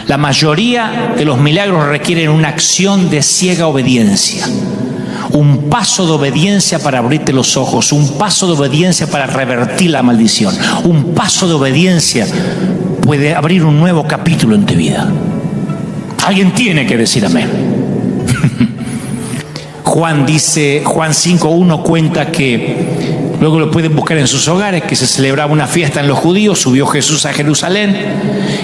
La mayoría de los milagros requieren una acción de ciega obediencia. Un paso de obediencia para abrirte los ojos, un paso de obediencia para revertir la maldición, un paso de obediencia puede abrir un nuevo capítulo en tu vida. Alguien tiene que decir amén. Juan 5:1 cuenta que, luego lo pueden buscar en sus hogares, que se celebraba una fiesta en los judíos, subió Jesús a Jerusalén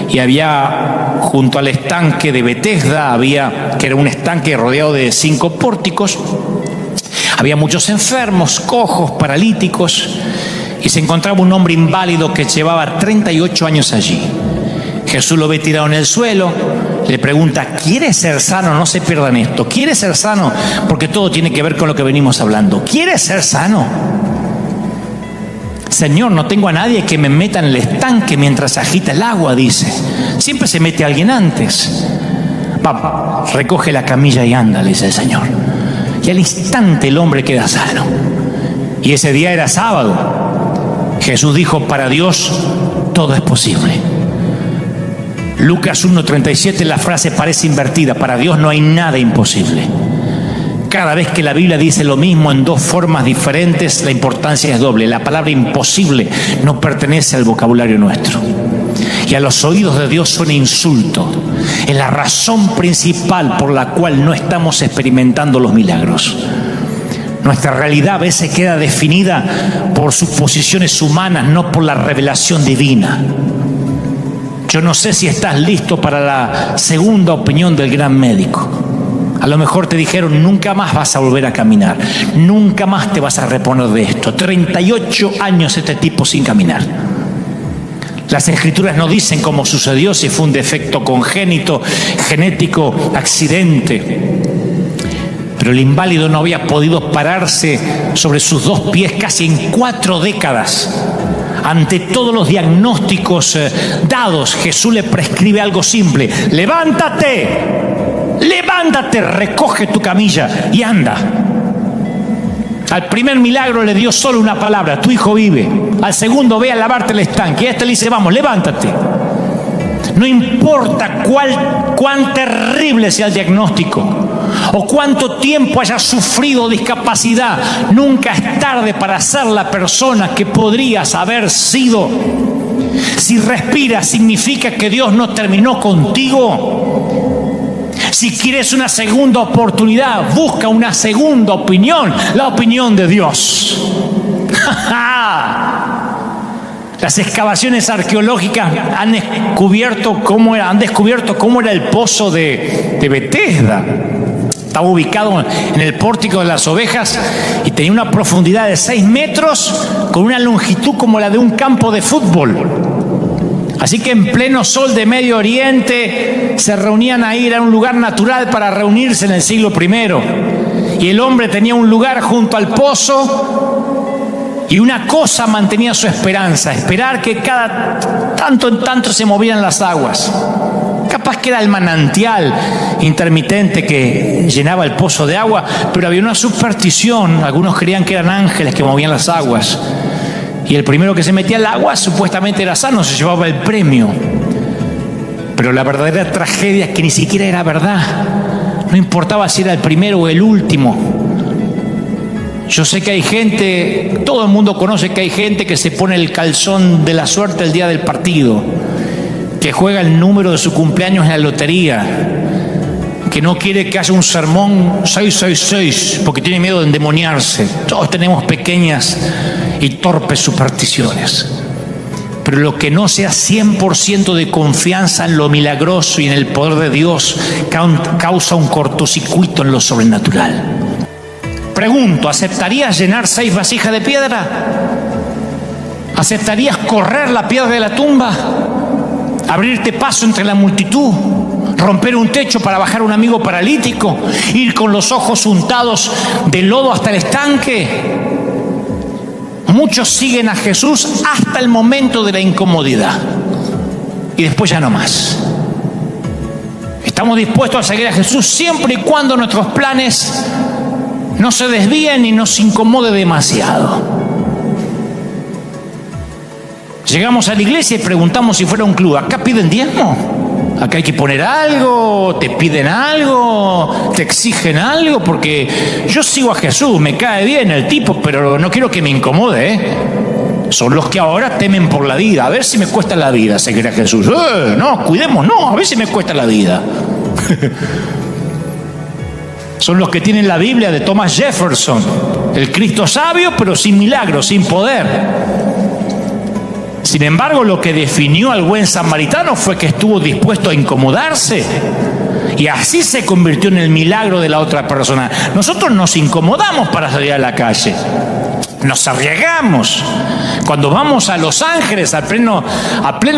y había junto al estanque de Betesda, que era un estanque rodeado de 5 pórticos, había muchos enfermos, cojos, paralíticos, y se encontraba un hombre inválido que llevaba 38 años allí. Jesús lo ve tirado en el suelo, le pregunta: ¿quieres ser sano? No se pierdan esto. ¿Quieres ser sano? Porque todo tiene que ver con lo que venimos hablando. ¿Quieres ser sano? Señor, no tengo a nadie que me meta en el estanque mientras agita el agua, dice. Siempre se mete alguien antes. Va, recoge la camilla y anda, le dice el Señor. Y al instante el hombre queda sano. Y ese día era sábado. Jesús dijo: para Dios todo es posible. Lucas 1:37, la frase parece invertida: para Dios no hay nada imposible. Cada vez que la Biblia dice lo mismo en 2 formas diferentes, la importancia es doble. La palabra imposible no pertenece al vocabulario nuestro. Y a los oídos de Dios suena insulto. Es la razón principal por la cual no estamos experimentando los milagros. Nuestra realidad a veces queda definida por suposiciones humanas, no por la revelación divina. Yo no sé si estás listo para la segunda opinión del gran médico. A lo mejor te dijeron: nunca más vas a volver a caminar, nunca más te vas a reponer de esto. 38 años este tipo sin caminar. Las escrituras no dicen cómo sucedió, si fue un defecto congénito, genético, accidente. Pero el inválido no había podido pararse sobre sus 2 pies casi en 4 décadas. Ante todos los diagnósticos dados, Jesús le prescribe algo simple: levántate, levántate, recoge tu camilla y anda. Al primer milagro le dio solo una palabra: tu hijo vive. Al segundo: ve a lavarte el estanque. Y a este le dice: vamos, levántate. No importa cuán terrible sea el diagnóstico o cuánto tiempo hayas sufrido discapacidad, nunca es tarde para ser la persona que podrías haber sido. Si respiras, significa que Dios no terminó contigo. Si quieres una segunda oportunidad, busca una segunda opinión, la opinión de Dios. Las excavaciones arqueológicas han descubierto cómo era el pozo de Betesda. Estaba ubicado en el pórtico de las ovejas y tenía una profundidad de 6 metros con una longitud como la de un campo de fútbol. Así que en pleno sol de Medio Oriente se reunían ahí, era un lugar natural para reunirse en el siglo I. Y el hombre tenía un lugar junto al pozo y una cosa mantenía su esperanza: esperar que cada tanto en tanto se movieran las aguas. Capaz que era el manantial intermitente que llenaba el pozo de agua, pero había una superstición. Algunos creían que eran ángeles que movían las aguas. Y el primero que se metía al agua supuestamente era sano, se llevaba el premio. Pero la verdadera tragedia es que ni siquiera era verdad. No importaba si era el primero o el último. Yo sé que hay gente, todo el mundo conoce que hay gente que se pone el calzón de la suerte el día del partido, que juega el número de su cumpleaños en la lotería, que no quiere que haya un sermón 666 porque tiene miedo de endemoniarse. Todos tenemos pequeñas y torpes supersticiones. Pero lo que no sea 100% de confianza en lo milagroso y en el poder de Dios causa un cortocircuito en lo sobrenatural. Pregunto: ¿aceptarías llenar 6 vasijas de piedra? ¿Aceptarías correr la piedra de la tumba? ¿Abrirte paso entre la multitud? ¿Romper un techo para bajar a un amigo paralítico? ¿Ir con los ojos untados de lodo hasta el estanque? Muchos siguen a Jesús hasta el momento de la incomodidad y después ya no más. Estamos dispuestos a seguir a Jesús siempre y cuando nuestros planes no se desvíen y nos incomode demasiado. Llegamos a la iglesia y preguntamos si fuera un club: ¿acá piden diezmo? Acá hay que poner algo, te piden algo, te exigen algo, porque yo sigo a Jesús, me cae bien el tipo, pero no quiero que me incomode, ¿eh? Son los que ahora temen por la vida. A ver si me cuesta la vida seguir a Jesús. No, cuidemos, no, a ver si me cuesta la vida. Son los que tienen la Biblia de Thomas Jefferson, el Cristo sabio, pero sin milagros, sin poder. Sin embargo, lo que definió al buen samaritano fue que estuvo dispuesto a incomodarse, y así se convirtió en el milagro de la otra persona. Nosotros nos incomodamos para salir a la calle, nos arriesgamos. Cuando vamos a Los Ángeles, a pleno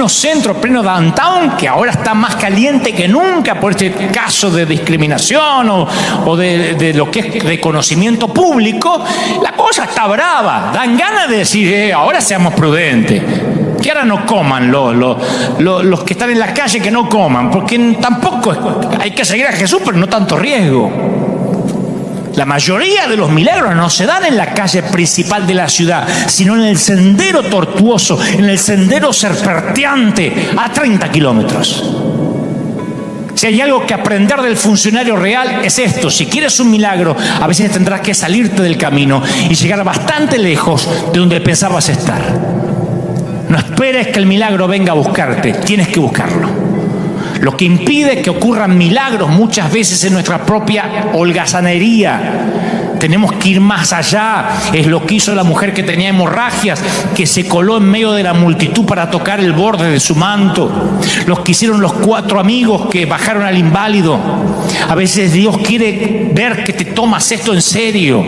centro, a pleno downtown, que ahora está más caliente que nunca por este caso de discriminación o de lo que es reconocimiento público, la cosa está brava. Dan ganas de decir, ahora seamos prudentes. Que ahora no coman los que están en la calle, que no coman, porque tampoco hay que seguir a Jesús, pero no tanto riesgo. La mayoría de los milagros no se dan en la calle principal de la ciudad, sino en el sendero tortuoso, en el sendero serpenteante, a 30 kilómetros. Si hay algo que aprender del funcionario real es esto: si quieres un milagro, a veces tendrás que salirte del camino y llegar bastante lejos de donde pensabas estar. No esperes que el milagro venga a buscarte, tienes que buscarlo. Lo que impide que ocurran milagros muchas veces es nuestra propia holgazanería. Tenemos que ir más allá. Es lo que hizo la mujer que tenía hemorragias, que se coló en medio de la multitud para tocar el borde de su manto. Los que hicieron los 4 amigos que bajaron al inválido. A veces Dios quiere ver que te tomas esto en serio.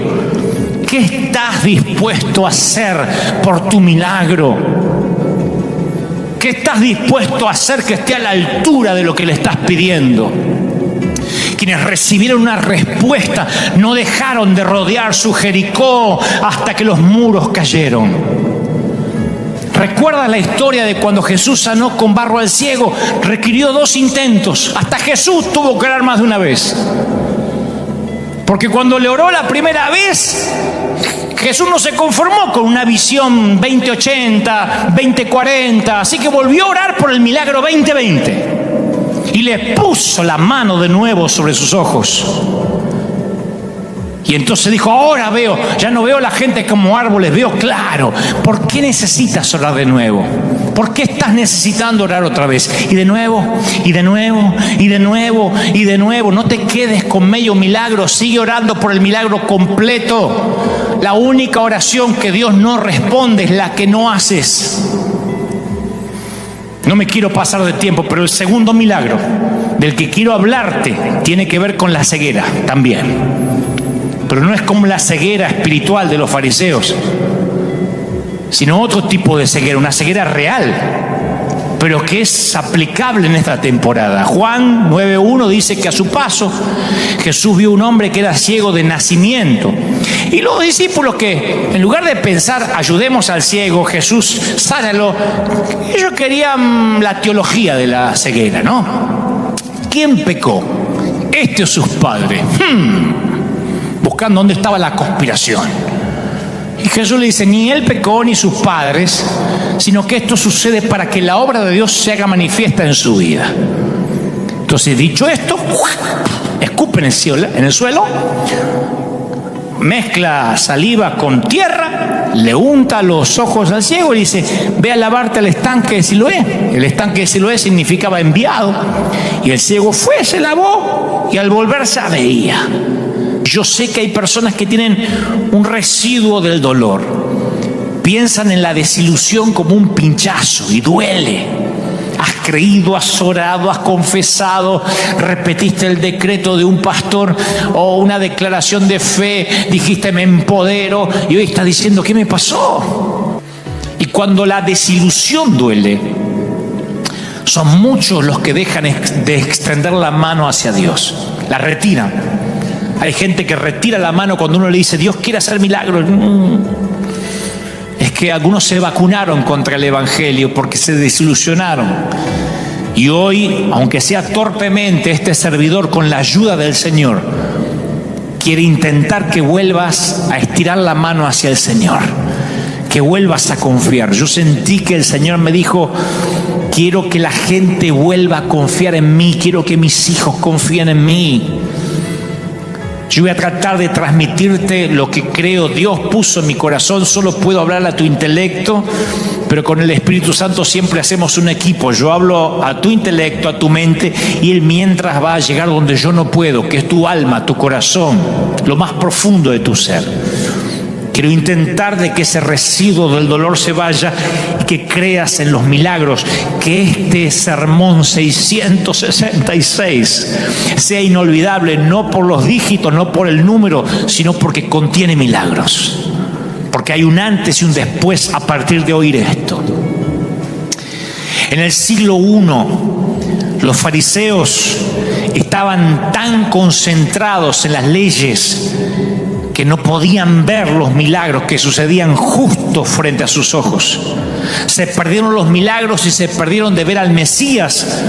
¿Qué estás dispuesto a hacer por tu milagro? ¿Qué estás dispuesto a hacer que esté a la altura de lo que le estás pidiendo? Quienes recibieron una respuesta no dejaron de rodear su Jericó hasta que los muros cayeron. ¿Recuerdas la historia de cuando Jesús sanó con barro al ciego? Requirió 2 intentos. Hasta Jesús tuvo que orar más de una vez. Porque cuando le oró la primera vez, Jesús no se conformó con una visión 2080, 2040, así que volvió a orar por el milagro 2020 y le puso la mano de nuevo sobre sus ojos. Y entonces dijo, ahora veo, ya no veo la gente como árboles, veo claro. ¿Por qué necesitas orar de nuevo? ¿Por qué estás necesitando orar otra vez? Y de nuevo, y de nuevo, y de nuevo, y de nuevo. No te quedes con medio milagro, sigue orando por el milagro completo. La única oración que Dios no responde es la que no haces. No me quiero pasar de tiempo, pero el segundo milagro del que quiero hablarte tiene que ver con la ceguera también. Pero no es como la ceguera espiritual de los fariseos, sino otro tipo de ceguera, una ceguera real, pero que es aplicable en esta temporada. Juan 9:1 dice que a su paso Jesús vio un hombre que era ciego de nacimiento. Y los discípulos, que en lugar de pensar ayudemos al ciego, Jesús sánalo, ellos querían la teología de la ceguera, ¿no? ¿Quién pecó? ¿Este o sus padres? Buscando dónde estaba la conspiración. Y Jesús le dice, ni él pecó ni sus padres, sino que esto sucede para que la obra de Dios se haga manifiesta en su vida. Entonces, dicho esto, escupe en el suelo, mezcla saliva con tierra, le unta los ojos al ciego y dice, ve a lavarte al estanque de Siloé. El estanque de Siloé significaba enviado. Y el ciego fue, se lavó y al volverse veía. Yo sé que hay personas que tienen un residuo del dolor. Piensan en la desilusión como un pinchazo y duele. Has creído, has orado, has confesado, repetiste el decreto de un pastor o una declaración de fe, dijiste me empodero y hoy estás diciendo ¿qué me pasó? Y cuando la desilusión duele, son muchos los que dejan de extender la mano hacia Dios, la retiran. Hay gente que retira la mano cuando uno le dice Dios quiere hacer milagros. Es que algunos se vacunaron contra el evangelio porque se desilusionaron. Y hoy, aunque sea torpemente, este servidor, con la ayuda del Señor, quiere intentar que vuelvas a estirar la mano hacia el Señor, que vuelvas a confiar. Yo sentí que el Señor me dijo: quiero que la gente vuelva a confiar en mí, quiero que mis hijos confíen en mí. Yo voy a tratar de transmitirte lo que creo Dios puso en mi corazón. Solo puedo hablar a tu intelecto, pero con el Espíritu Santo siempre hacemos un equipo. Yo hablo a tu intelecto, a tu mente, y Él mientras va a llegar donde yo no puedo, que es tu alma, tu corazón, lo más profundo de tu ser. Quiero intentar de que ese residuo del dolor se vaya y que creas en los milagros, que este sermón 666 sea inolvidable, no por los dígitos, no por el número, sino porque contiene milagros. Porque hay un antes y un después a partir de oír esto. En el siglo I, los fariseos estaban tan concentrados en las leyes que no podían ver los milagros que sucedían justo frente a sus ojos. Se perdieron los milagros y se perdieron de ver al Mesías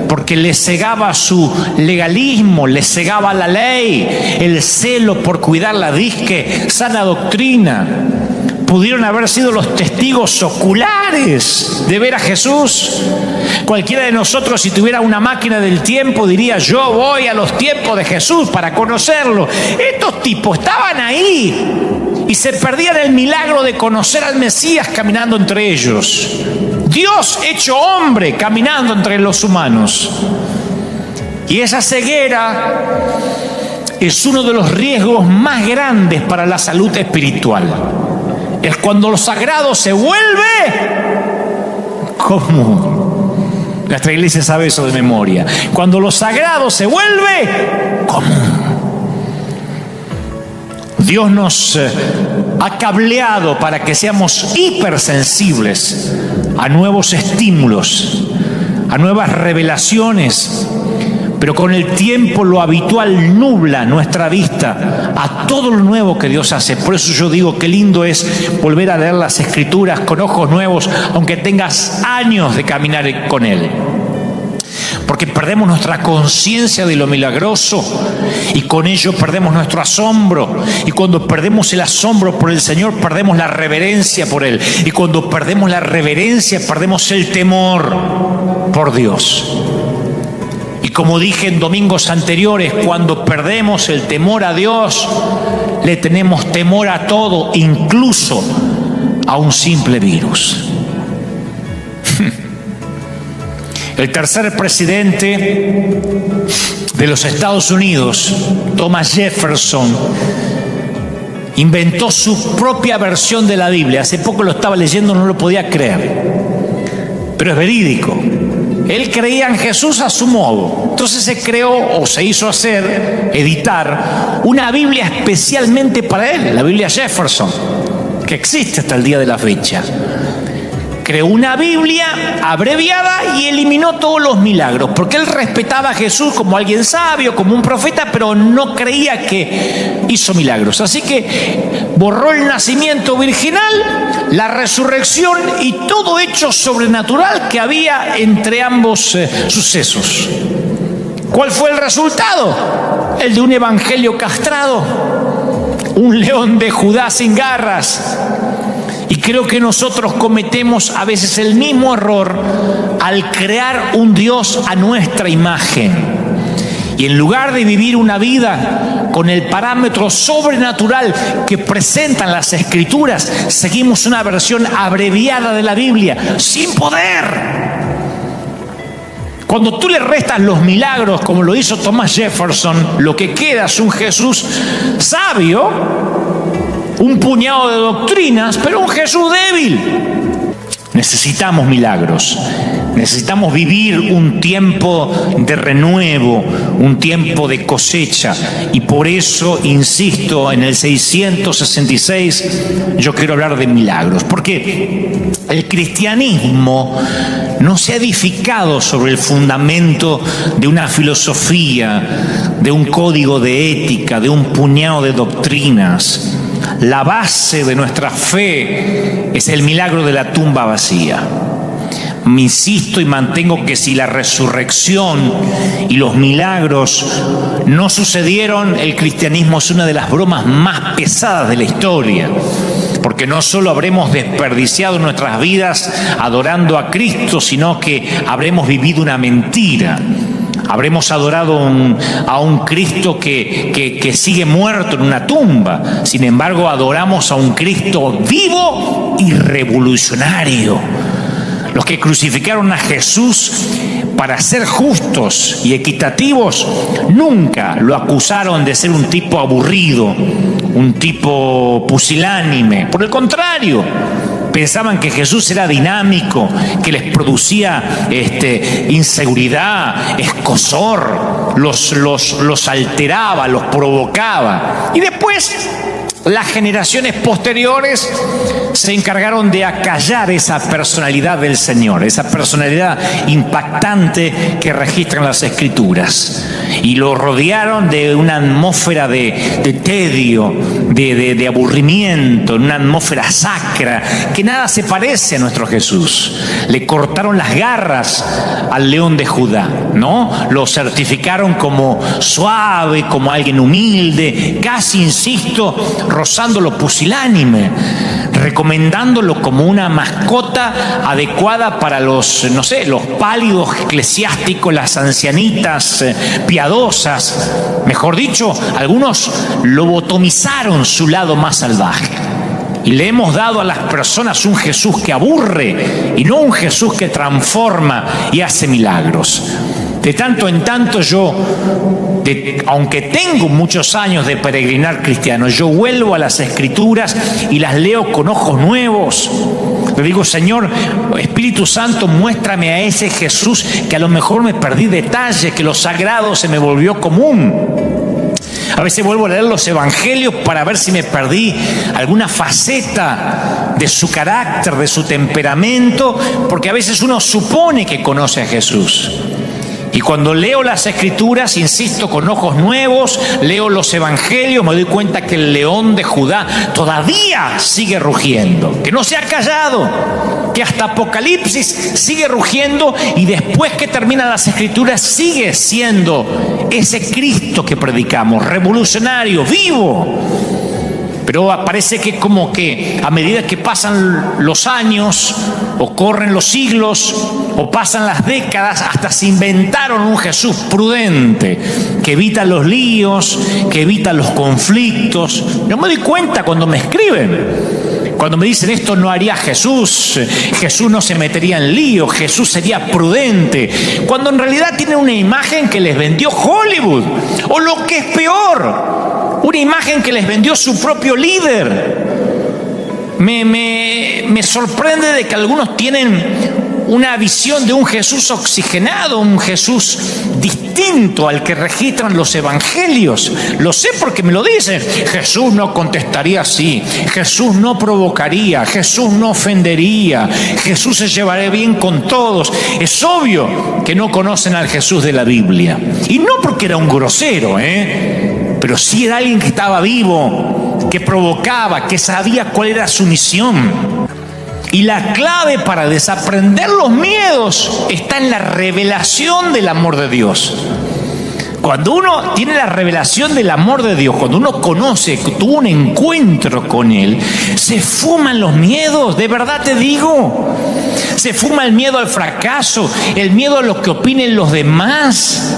porque les cegaba su legalismo, les cegaba la ley, el celo por cuidar la disque sana doctrina. Pudieron haber sido los testigos oculares de ver a Jesús. Cualquiera de nosotros, si tuviera una máquina del tiempo, diría: yo voy a los tiempos de Jesús para conocerlo. Estos tipos estaban ahí y se perdían el milagro de conocer al Mesías caminando entre ellos. Dios hecho hombre caminando entre los humanos. Y esa ceguera es uno de los riesgos más grandes para la salud espiritual. Es cuando lo sagrado se vuelve común. Nuestra iglesia sabe eso de memoria. Cuando lo sagrado se vuelve común. Dios nos ha cableado para que seamos hipersensibles a nuevos estímulos, a nuevas revelaciones. Pero con el tiempo lo habitual nubla nuestra vista a todo lo nuevo que Dios hace. Por eso yo digo que lindo es volver a leer las Escrituras con ojos nuevos, aunque tengas años de caminar con Él. Porque perdemos nuestra conciencia de lo milagroso y con ello perdemos nuestro asombro. Y cuando perdemos el asombro por el Señor, perdemos la reverencia por Él. Y cuando perdemos la reverencia, perdemos el temor por Dios. Y como dije en domingos anteriores, cuando perdemos el temor a Dios, le tenemos temor a todo, incluso a un simple virus. El tercer presidente de los Estados Unidos, Thomas Jefferson, inventó su propia versión de la Biblia. Hace poco lo estaba leyendo, no lo podía creer, pero es verídico. Él creía en Jesús a su modo. Entonces se creó o se hizo editar una Biblia especialmente para él, la Biblia Jefferson, que existe hasta el día de la fecha. Creó una Biblia abreviada y eliminó todos los milagros, porque él respetaba a Jesús como alguien sabio, como un profeta, pero no creía que hizo milagros. Así que borró el nacimiento virginal, la resurrección y todo hecho sobrenatural que había entre ambos sucesos. ¿Cuál fue el resultado? El de un evangelio castrado, un león de Judá sin garras. Y creo que nosotros cometemos a veces el mismo error al crear un Dios a nuestra imagen. Y en lugar de vivir una vida con el parámetro sobrenatural que presentan las Escrituras, seguimos una versión abreviada de la Biblia, sin poder. Cuando tú le restas los milagros, como lo hizo Thomas Jefferson, lo que queda es un Jesús sabio, un puñado de doctrinas, pero un Jesús débil. Necesitamos milagros. Necesitamos vivir un tiempo de renuevo, un tiempo de cosecha. Y por eso, insisto, en el 666 yo quiero hablar de milagros. Porque el cristianismo no se ha edificado sobre el fundamento de una filosofía, de un código de ética, de un puñado de doctrinas. La base de nuestra fe es el milagro de la tumba vacía. Me insisto y mantengo que si la resurrección y los milagros no sucedieron, el cristianismo es una de las bromas más pesadas de la historia. porque no solo habremos desperdiciado nuestras vidas adorando a Cristo, sino que habremos vivido una mentira. Habremos adorado a un Cristo que sigue muerto en una tumba. Sin embargo, adoramos a un Cristo vivo y revolucionario. Los que crucificaron a Jesús para ser justos y equitativos nunca lo acusaron de ser un tipo aburrido, un tipo pusilánime. Por el contrario, pensaban que Jesús era dinámico, que les producía inseguridad, escozor, los alteraba, los provocaba. Y después las generaciones posteriores se encargaron de acallar esa personalidad del Señor, esa personalidad impactante que registran las Escrituras. Y lo rodearon de una atmósfera de tedio, de aburrimiento, una atmósfera sacra, que nada se parece a nuestro Jesús. Le cortaron las garras al león de Judá, ¿no? Lo certificaron como suave, como alguien humilde, casi, insisto, rozando lo pusilánime, recomendándolo como una mascota adecuada para los pálidos eclesiásticos, las ancianitas piadosas. Mejor dicho, algunos lobotomizaron su lado más salvaje. Y le hemos dado a las personas un Jesús que aburre y no un Jesús que transforma y hace milagros. De tanto en tanto aunque tengo muchos años de peregrinar cristiano, yo vuelvo a las Escrituras y las leo con ojos nuevos. Le digo, Señor, Espíritu Santo, muéstrame a ese Jesús que a lo mejor me perdí detalles, que lo sagrado se me volvió común. A veces vuelvo a leer los evangelios para ver si me perdí alguna faceta de su carácter, de su temperamento, porque a veces uno supone que conoce a Jesús. Y cuando leo las Escrituras, insisto, con ojos nuevos, leo los evangelios, me doy cuenta que el león de Judá todavía sigue rugiendo, que no se ha callado, que hasta Apocalipsis sigue rugiendo, y después que terminan las Escrituras sigue siendo ese Cristo que predicamos, revolucionario, vivo. Pero parece que como que a medida que pasan los años, o corren los siglos, o pasan las décadas, hasta se inventaron un Jesús prudente, que evita los líos, que evita los conflictos. Yo me doy cuenta cuando me escriben, cuando me dicen esto no haría Jesús, Jesús no se metería en lío, Jesús sería prudente, cuando en realidad tienen una imagen que les vendió Hollywood, o lo que es peor, una imagen que les vendió su propio líder. Me sorprende de que algunos tienen una visión de un Jesús oxigenado, un Jesús distinto al que registran los evangelios. Lo sé porque me lo dicen. Jesús no contestaría así, Jesús no provocaría, Jesús no ofendería, Jesús se llevaría bien con todos. Es obvio que no conocen al Jesús de la Biblia. Y no porque era un grosero, pero sí era alguien que estaba vivo, que provocaba, que sabía cuál era su misión. Y la clave para desaprender los miedos está en la revelación del amor de Dios. Cuando uno tiene la revelación del amor de Dios, cuando uno conoce, tuvo un encuentro con Él, se fuman los miedos, de verdad te digo. Se fuma el miedo al fracaso, el miedo a lo que opinen los demás.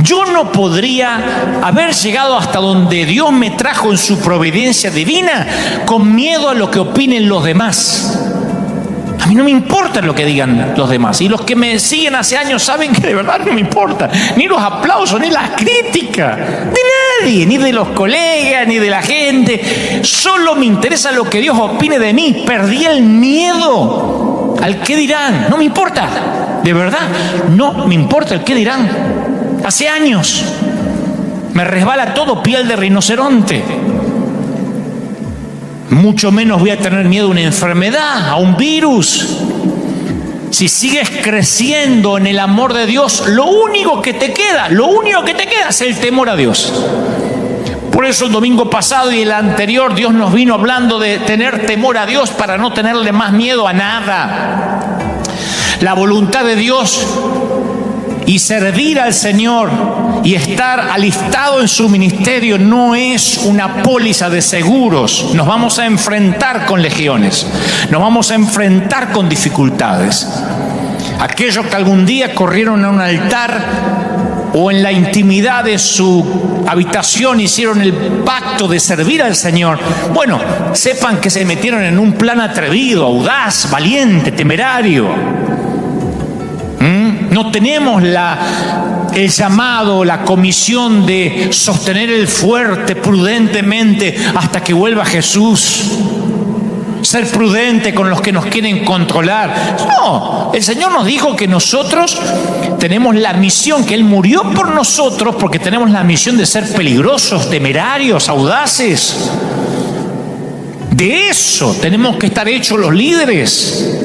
Yo no podría haber llegado hasta donde Dios me trajo en su providencia divina con miedo a lo que opinen los demás. A mí no me importa lo que digan los demás. Y los que me siguen hace años saben que de verdad no me importa. Ni los aplausos, ni las críticas. De nadie, ni de los colegas, ni de la gente. Solo me interesa lo que Dios opine de mí. Perdí el miedo al qué dirán. No me importa. De verdad, no me importa el qué dirán. Hace años me resbala todo, piel de rinoceronte. Mucho menos voy a tener miedo a una enfermedad, a un virus. Si sigues creciendo en el amor de Dios, lo único que te queda es el temor a Dios. Por eso el domingo pasado y el anterior Dios nos vino hablando de tener temor a Dios para no tenerle más miedo a nada. La voluntad de Dios Y servir al Señor y estar alistado en su ministerio no es una póliza de seguros. Nos vamos a enfrentar con legiones, nos vamos a enfrentar con dificultades. Aquellos que algún día corrieron a un altar o en la intimidad de su habitación hicieron el pacto de servir al Señor, bueno, sepan que se metieron en un plan atrevido, audaz, valiente, temerario. No tenemos el llamado, la comisión de sostener el fuerte prudentemente hasta que vuelva Jesús. Ser prudente con los que nos quieren controlar. No, el Señor nos dijo que nosotros tenemos la misión, que Él murió por nosotros porque tenemos la misión de ser peligrosos, temerarios, audaces. De eso tenemos que estar hechos los líderes.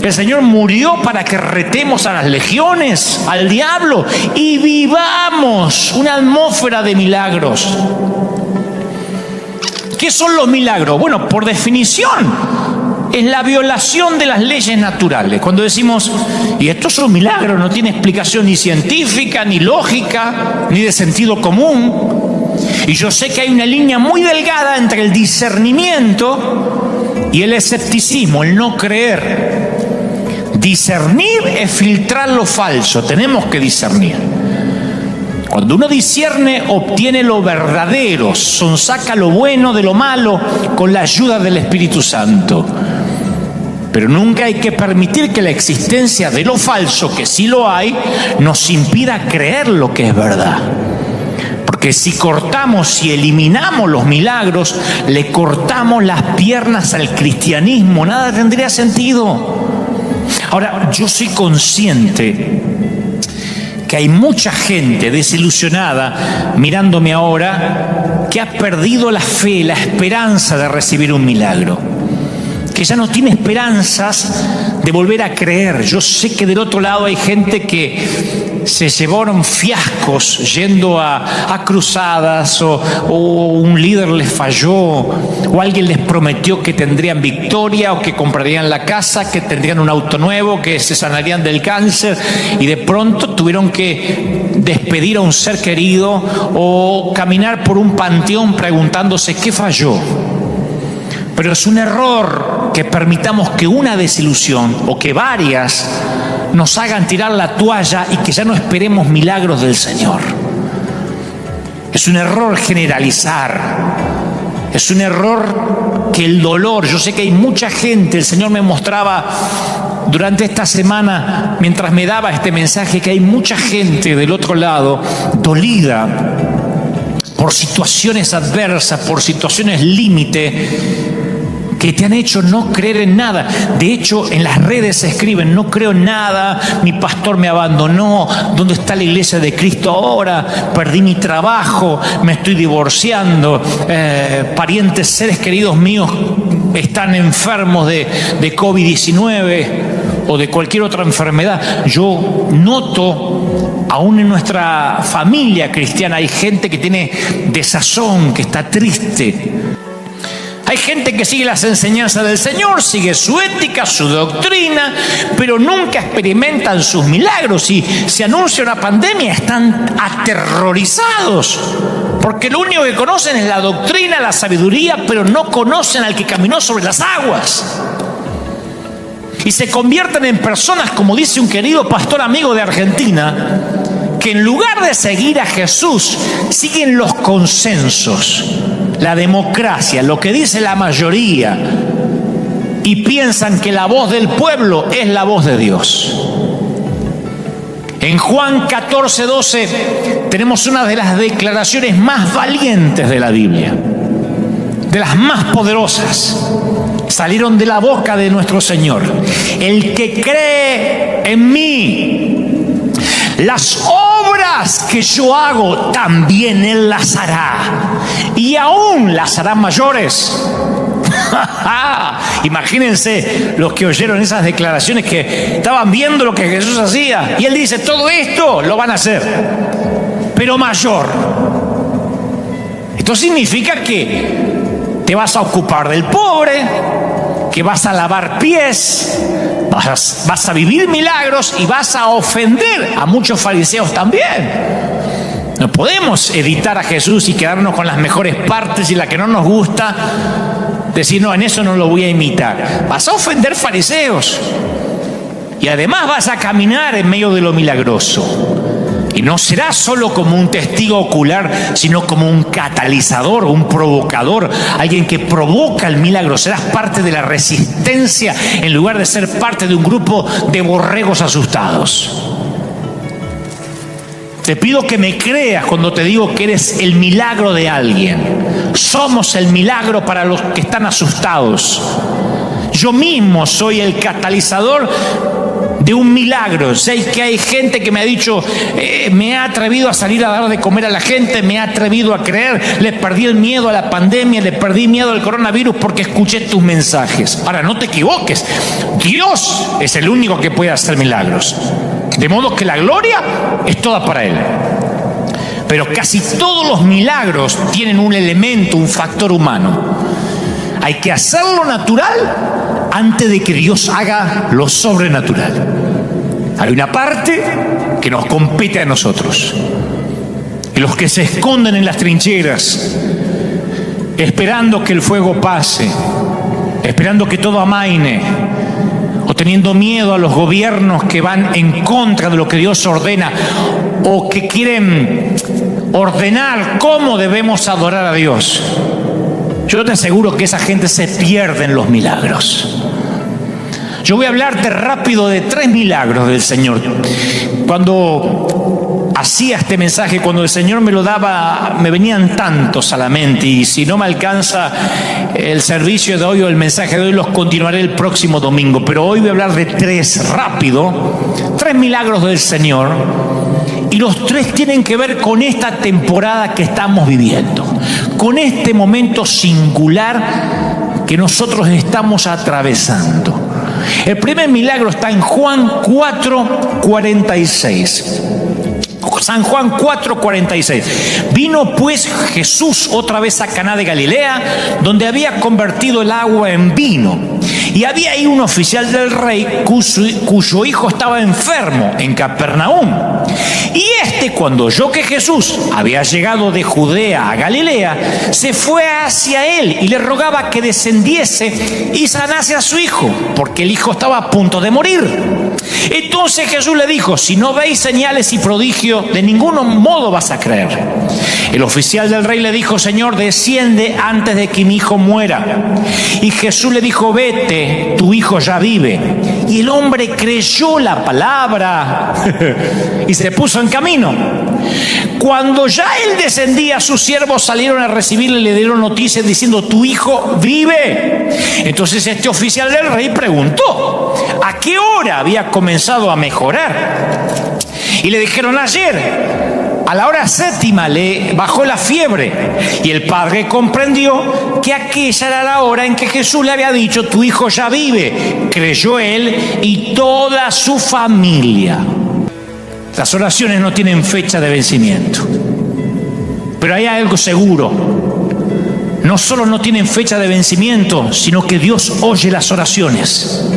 El Señor murió para que retemos a las legiones, al diablo, y vivamos una atmósfera de milagros. ¿Qué son los milagros? Bueno, por definición, es la violación de las leyes naturales. Cuando decimos, y esto es un milagro, no tiene explicación ni científica, ni lógica, ni de sentido común. Y yo sé que hay una línea muy delgada entre el discernimiento y el escepticismo, el no creer. Discernir es filtrar lo falso, tenemos que discernir. Cuando uno discierne, obtiene lo verdadero, sonsaca lo bueno de lo malo con la ayuda del Espíritu Santo. Pero nunca hay que permitir que la existencia de lo falso, que sí lo hay, nos impida creer lo que es verdad. Porque si cortamos y eliminamos los milagros, le cortamos las piernas al cristianismo, nada tendría sentido. Ahora, yo soy consciente que hay mucha gente desilusionada mirándome ahora que ha perdido la fe, la esperanza de recibir un milagro, que ya no tiene esperanzas de volver a creer. Yo sé que del otro lado hay gente que se llevaron fiascos yendo a cruzadas o un líder les falló o alguien les prometió que tendrían victoria o que comprarían la casa, que tendrían un auto nuevo, que se sanarían del cáncer y de pronto tuvieron que despedir a un ser querido o caminar por un panteón preguntándose qué falló. Pero es un error que permitamos que una desilusión o que varias nos hagan tirar la toalla y que ya no esperemos milagros del Señor. Es un error generalizar. Es un error que el dolor, yo sé que hay mucha gente, el Señor me mostraba durante esta semana, mientras me daba este mensaje, que hay mucha gente del otro lado dolida por situaciones adversas, por situaciones límite, que te han hecho no creer en nada. De hecho, en las redes se escriben, no creo en nada, mi pastor me abandonó, ¿dónde está la iglesia de Cristo ahora? Perdí mi trabajo, me estoy divorciando, parientes, seres queridos míos están enfermos de COVID-19 o de cualquier otra enfermedad. Yo noto, aún en nuestra familia cristiana, hay gente que tiene desazón, que está triste. Hay gente que sigue las enseñanzas del Señor, sigue su ética, su doctrina, pero nunca experimentan sus milagros. Y se anuncia una pandemia, están aterrorizados, porque lo único que conocen es la doctrina, la sabiduría, pero no conocen al que caminó sobre las aguas. Y se convierten en personas, como dice un querido pastor amigo de Argentina, que en lugar de seguir a Jesús, siguen los consensos, la democracia, lo que dice la mayoría, y piensan que la voz del pueblo es la voz de Dios. En Juan 14:12 tenemos una de las declaraciones más valientes de la Biblia, de las más poderosas. Salieron de la boca de nuestro Señor. El que cree en mí, las obras que yo hago, también Él las hará. Y aún las hará mayores. Imagínense los que oyeron esas declaraciones, que estaban viendo lo que Jesús hacía. Y Él dice, todo esto lo van a hacer, pero mayor. Esto significa que te vas a ocupar del pobre, que vas a lavar pies, vas a vivir milagros y vas a ofender a muchos fariseos también. No podemos editar a Jesús y quedarnos con las mejores partes y la que no nos gusta, decir, no, en eso no lo voy a imitar. Vas a ofender fariseos y además vas a caminar en medio de lo milagroso. Y no serás solo como un testigo ocular, sino como un catalizador, un provocador, alguien que provoca el milagro. Serás parte de la resistencia en lugar de ser parte de un grupo de borregos asustados. Te pido que me creas cuando te digo que eres el milagro de alguien. Somos el milagro para los que están asustados. Yo mismo soy el catalizador de un milagro. Sé que hay gente que me ha dicho, me he atrevido a salir a dar de comer a la gente, me he atrevido a creer, le perdí el miedo a la pandemia, le perdí miedo al coronavirus porque escuché tus mensajes. Ahora, no te equivoques, Dios es el único que puede hacer milagros. De modo que la gloria es toda para Él. Pero casi todos los milagros tienen un elemento, un factor humano. Hay que hacerlo natural antes de que Dios haga lo sobrenatural. Hay una parte que nos compete a nosotros. Y los que se esconden en las trincheras, esperando que el fuego pase, esperando que todo amaine, o teniendo miedo a los gobiernos que van en contra de lo que Dios ordena, o que quieren ordenar cómo debemos adorar a Dios. Yo te aseguro que esa gente se pierde en los milagros. Yo voy a hablarte rápido de 3 milagros del Señor. Cuando hacía este mensaje, cuando el Señor me lo daba, me venían tantos a la mente, y si no me alcanza el servicio de hoy o el mensaje de hoy, los continuaré el próximo domingo. Pero hoy voy a hablar de 3 rápido, 3 milagros del Señor, y los 3 tienen que ver con esta temporada que estamos viviendo, con este momento singular que nosotros estamos atravesando. El primer milagro está en Juan 4:46. San Juan 4:46. Vino pues Jesús otra vez a Caná de Galilea, donde había convertido el agua en vino. Y había ahí un oficial del rey cuyo hijo estaba enfermo en Capernaum. Y cuando oyó que Jesús había llegado de Judea a Galilea, se fue hacia él y le rogaba que descendiese y sanase a su hijo, porque el hijo estaba a punto de morir. Entonces Jesús le dijo: si no veis señales y prodigios, de ningún modo vas a creer. El oficial del rey le dijo: Señor, desciende antes de que mi hijo muera. Y Jesús le dijo: vete, tu hijo ya vive. Y el hombre creyó la palabra y se puso en camino. Cuando ya él descendía, sus siervos salieron a recibirle y le dieron noticias diciendo: tu hijo vive. Entonces este oficial del rey preguntó: ¿a qué hora había comenzado a mejorar? Y le dijeron: ayer, a la hora 7ª, le bajó la fiebre. Y el padre comprendió que aquella era la hora en que Jesús le había dicho: tu hijo ya vive. Creyó él y toda su familia. Las oraciones no tienen fecha de vencimiento, pero hay algo seguro: no solo no tienen fecha de vencimiento, sino que Dios oye las oraciones.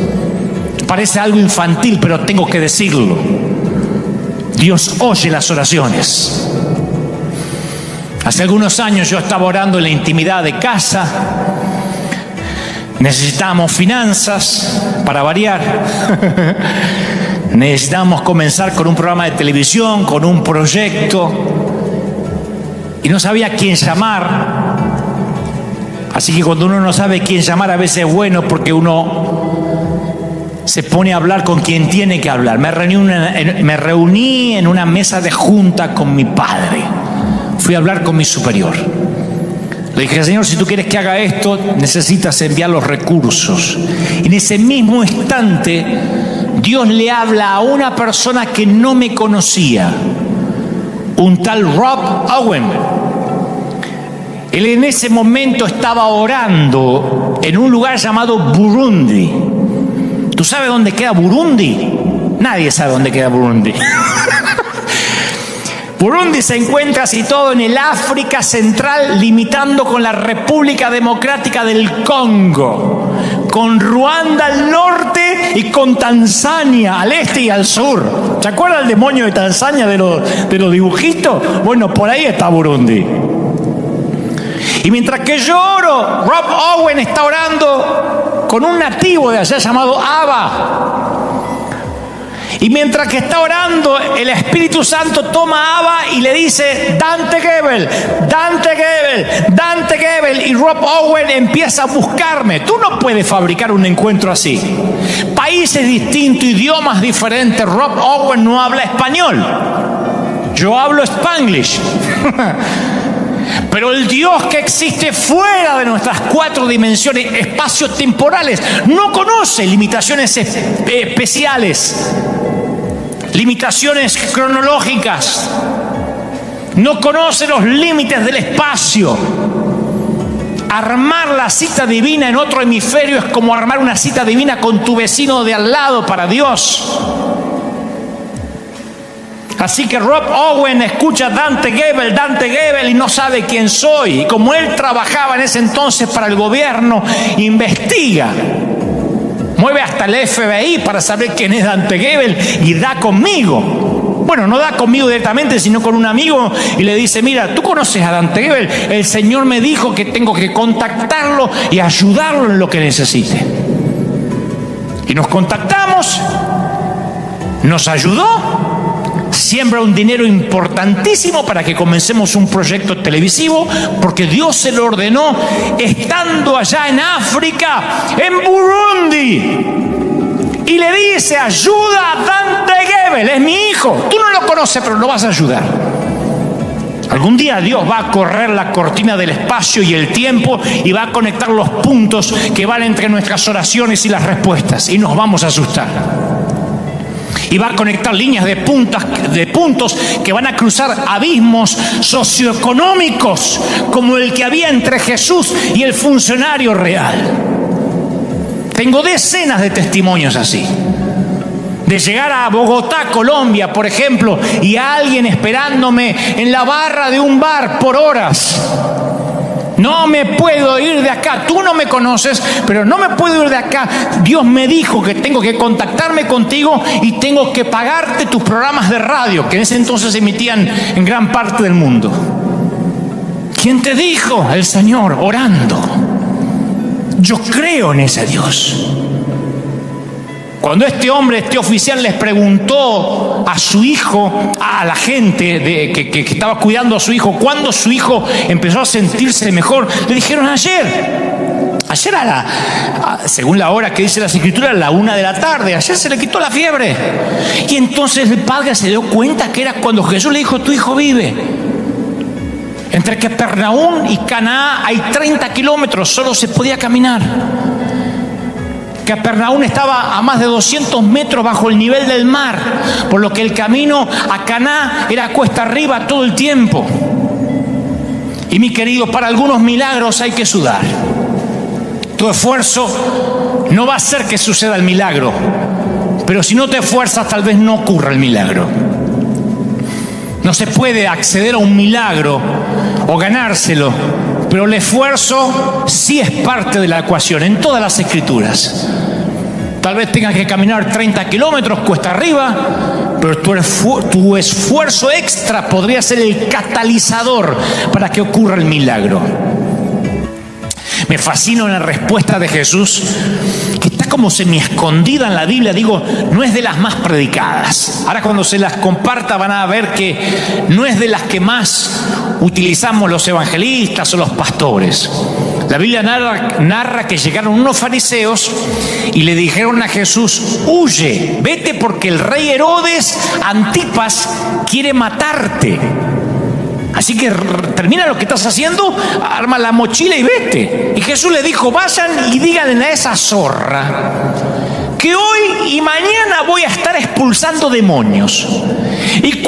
Parece algo infantil, pero tengo que decirlo: Dios oye las oraciones. Hace algunos años yo estaba orando en la intimidad de casa. Necesitábamos finanzas, para variar. Necesitábamos comenzar con un programa de televisión, con un proyecto. Y no sabía a quién llamar. Así que cuando uno no sabe quién llamar, a veces es bueno, porque uno se pone a hablar con quien tiene que hablar. Me reuní en una mesa de junta con mi padre. Fui a hablar con mi superior. Le dije: Señor, si tú quieres que haga esto, necesitas enviar los recursos. Y en ese mismo instante, Dios le habla a una persona que no me conocía, un tal Rob Owen. Él en ese momento estaba orando en un lugar llamado Burundi. ¿Tú sabes dónde queda Burundi? Nadie sabe dónde queda Burundi. Burundi se encuentra situado en el África Central, limitando con la República Democrática del Congo. con Ruanda al norte y con Tanzania al este y al sur. ¿Se acuerda el demonio de Tanzania de los dibujitos? Bueno, por ahí está Burundi. Y mientras que yo oro, Rob Owen está orando con un nativo de allá llamado Abba. Y mientras que está orando, el Espíritu Santo toma a Abba y le dice: Dante Gebel, Dante Gebel, Dante Gebel. Y Rob Owen empieza a buscarme. Tú no puedes fabricar un encuentro así. Países distintos, idiomas diferentes. Rob Owen no habla español. Yo hablo Spanglish. Pero el Dios que existe fuera de nuestras 4 dimensiones espacio-temporales no conoce limitaciones especiales, limitaciones cronológicas, no conoce los límites del espacio. Armar la cita divina en otro hemisferio es como armar una cita divina con tu vecino de al lado para Dios. Así que Rob Owen escucha Dante Gebel y no sabe quién soy. Y como él trabajaba en ese entonces para el gobierno, investiga. Mueve hasta el FBI para saber quién es Dante Gebel y da conmigo. Bueno, no da conmigo directamente, sino con un amigo y le dice: mira, ¿tú conoces a Dante Gebel? El Señor me dijo que tengo que contactarlo y ayudarlo en lo que necesite. Y nos contactamos, nos ayudó. Siembra un dinero importantísimo para que comencemos un proyecto televisivo, porque Dios se lo ordenó estando allá en África, en Burundi. Y le dice: ayuda a Dante Gebel, es mi hijo. Tú no lo conoces, pero lo vas a ayudar. Algún día Dios va a correr la cortina del espacio y el tiempo y va a conectar los puntos que van entre nuestras oraciones y las respuestas, y nos vamos a asustar. Y va a conectar líneas de puntos que van a cruzar abismos socioeconómicos como el que había entre Jesús y el funcionario real. Tengo decenas de testimonios así. De llegar a Bogotá, Colombia, por ejemplo, y a alguien esperándome en la barra de un bar por horas. No me puedo ir de acá. Tú no me conoces, pero no me puedo ir de acá. Dios me dijo que tengo que contactarme contigo y tengo que pagarte tus programas de radio, que en ese entonces se emitían en gran parte del mundo. ¿Quién te dijo? El Señor, orando. Yo creo en ese Dios. Cuando este oficial les preguntó a su hijo, a la gente que estaba cuidando a su hijo, ¿cuándo su hijo empezó a sentirse mejor? Le dijeron: ayer según la hora que dice las Escrituras, a la 1 de la tarde. Ayer se le quitó la fiebre. Y entonces el padre se dio cuenta que era cuando Jesús le dijo: tu hijo vive. Entre Capernaum y Caná hay 30 kilómetros, solo se podía caminar. Capernaum estaba a más de 200 metros bajo el nivel del mar, por lo que el camino a Caná era cuesta arriba todo el tiempo. Y mi querido, para algunos milagros hay que sudar. Tu esfuerzo no va a hacer que suceda el milagro, pero si no te esfuerzas tal vez no ocurra el milagro. No se puede acceder a un milagro o ganárselo, pero el esfuerzo sí es parte de la ecuación en todas las Escrituras. Tal vez tengas que caminar 30 kilómetros cuesta arriba, pero tu esfuerzo extra podría ser el catalizador para que ocurra el milagro. Me fascina la respuesta de Jesús, que está como semi-escondida en la Biblia. Digo, no es de las más predicadas. Ahora cuando se las comparta van a ver que no es de las que más utilizamos los evangelistas o los pastores. La Biblia narra que llegaron unos fariseos y le dijeron a Jesús: huye, vete porque el rey Herodes Antipas quiere matarte. Así que termina lo que estás haciendo, arma la mochila y vete. Y Jesús le dijo: vayan y díganle a esa zorra que hoy y mañana voy a estar expulsando demonios y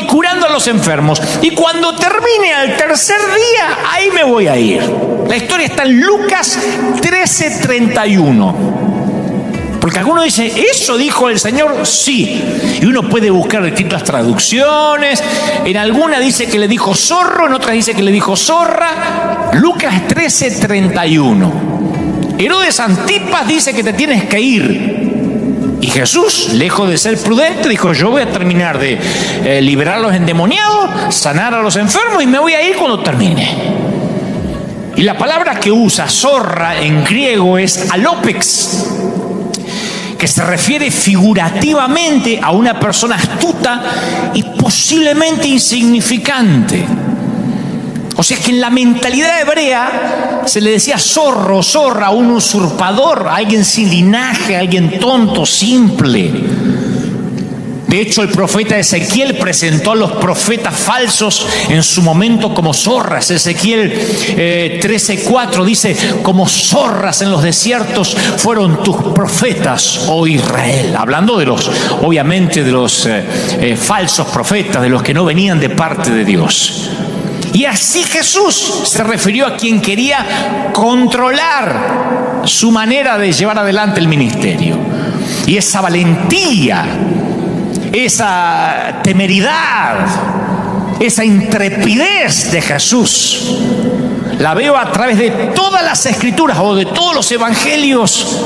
curando a los enfermos. Y cuando termine al tercer día, ahí me voy a ir. La historia está en Lucas 13:31. Porque alguno dice: ¿eso dijo el Señor? Sí. Y uno puede buscar distintas traducciones. En alguna dice que le dijo zorro, en otra dice que le dijo zorra. Lucas 13:31. Herodes Antipas dice que te tienes que ir. Y Jesús, lejos de ser prudente, dijo, yo voy a terminar de liberar a los endemoniados, sanar a los enfermos y me voy a ir cuando termine. Y la palabra que usa zorra en griego es alopex, que se refiere figurativamente a una persona astuta y posiblemente insignificante. O sea que en la mentalidad hebrea se le decía zorro, zorra, a un usurpador, a alguien sin linaje, a alguien tonto, simple. De hecho, el profeta Ezequiel presentó a los profetas falsos en su momento como zorras. Ezequiel 13:4 dice, como zorras en los desiertos fueron tus profetas, oh Israel. Hablando de los, obviamente, de los falsos profetas, de los que no venían de parte de Dios. Y así Jesús se refirió a quien quería controlar su manera de llevar adelante el ministerio. Y esa valentía, esa temeridad, esa intrepidez de Jesús, la veo a través de todas las escrituras o de todos los evangelios.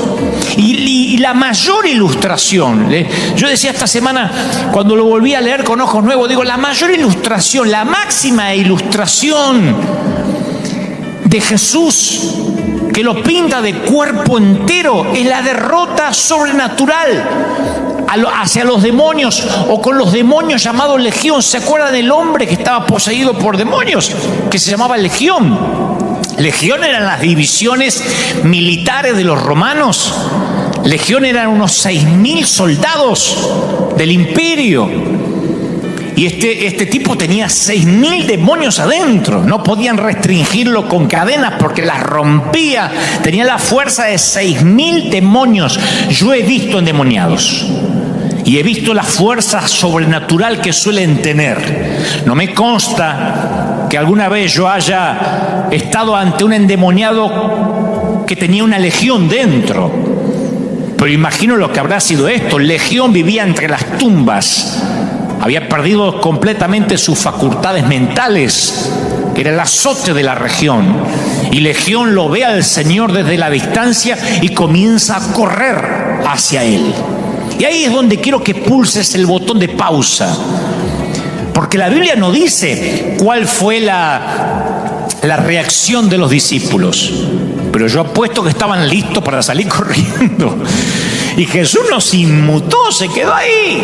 Y la mayor ilustración, yo decía esta semana, cuando lo volví a leer con ojos nuevos, digo, la mayor ilustración, la máxima ilustración de Jesús, que lo pinta de cuerpo entero, es la derrota sobrenatural hacia los demonios, o con los demonios llamados Legión. ¿Se acuerdan del hombre que estaba poseído por demonios, que se llamaba Legión? Legión eran las divisiones militares de los romanos. Legión eran unos 6.000 soldados del imperio. Y este tipo tenía 6.000 demonios adentro. No podían restringirlo con cadenas porque las rompía. Tenía la fuerza de 6.000 demonios. Yo he visto endemoniados y he visto la fuerza sobrenatural que suelen tener. No me consta que alguna vez yo haya estado ante un endemoniado que tenía una legión dentro, pero imagino lo que habrá sido esto. Legión vivía entre las tumbas, había perdido completamente sus facultades mentales, era el azote de la región, y Legión lo ve al Señor desde la distancia y comienza a correr hacia Él. Y ahí es donde quiero que pulses el botón de pausa, porque la Biblia no dice cuál fue la reacción de los discípulos, pero yo apuesto que estaban listos para salir corriendo. Y Jesús no se inmutó, se quedó ahí,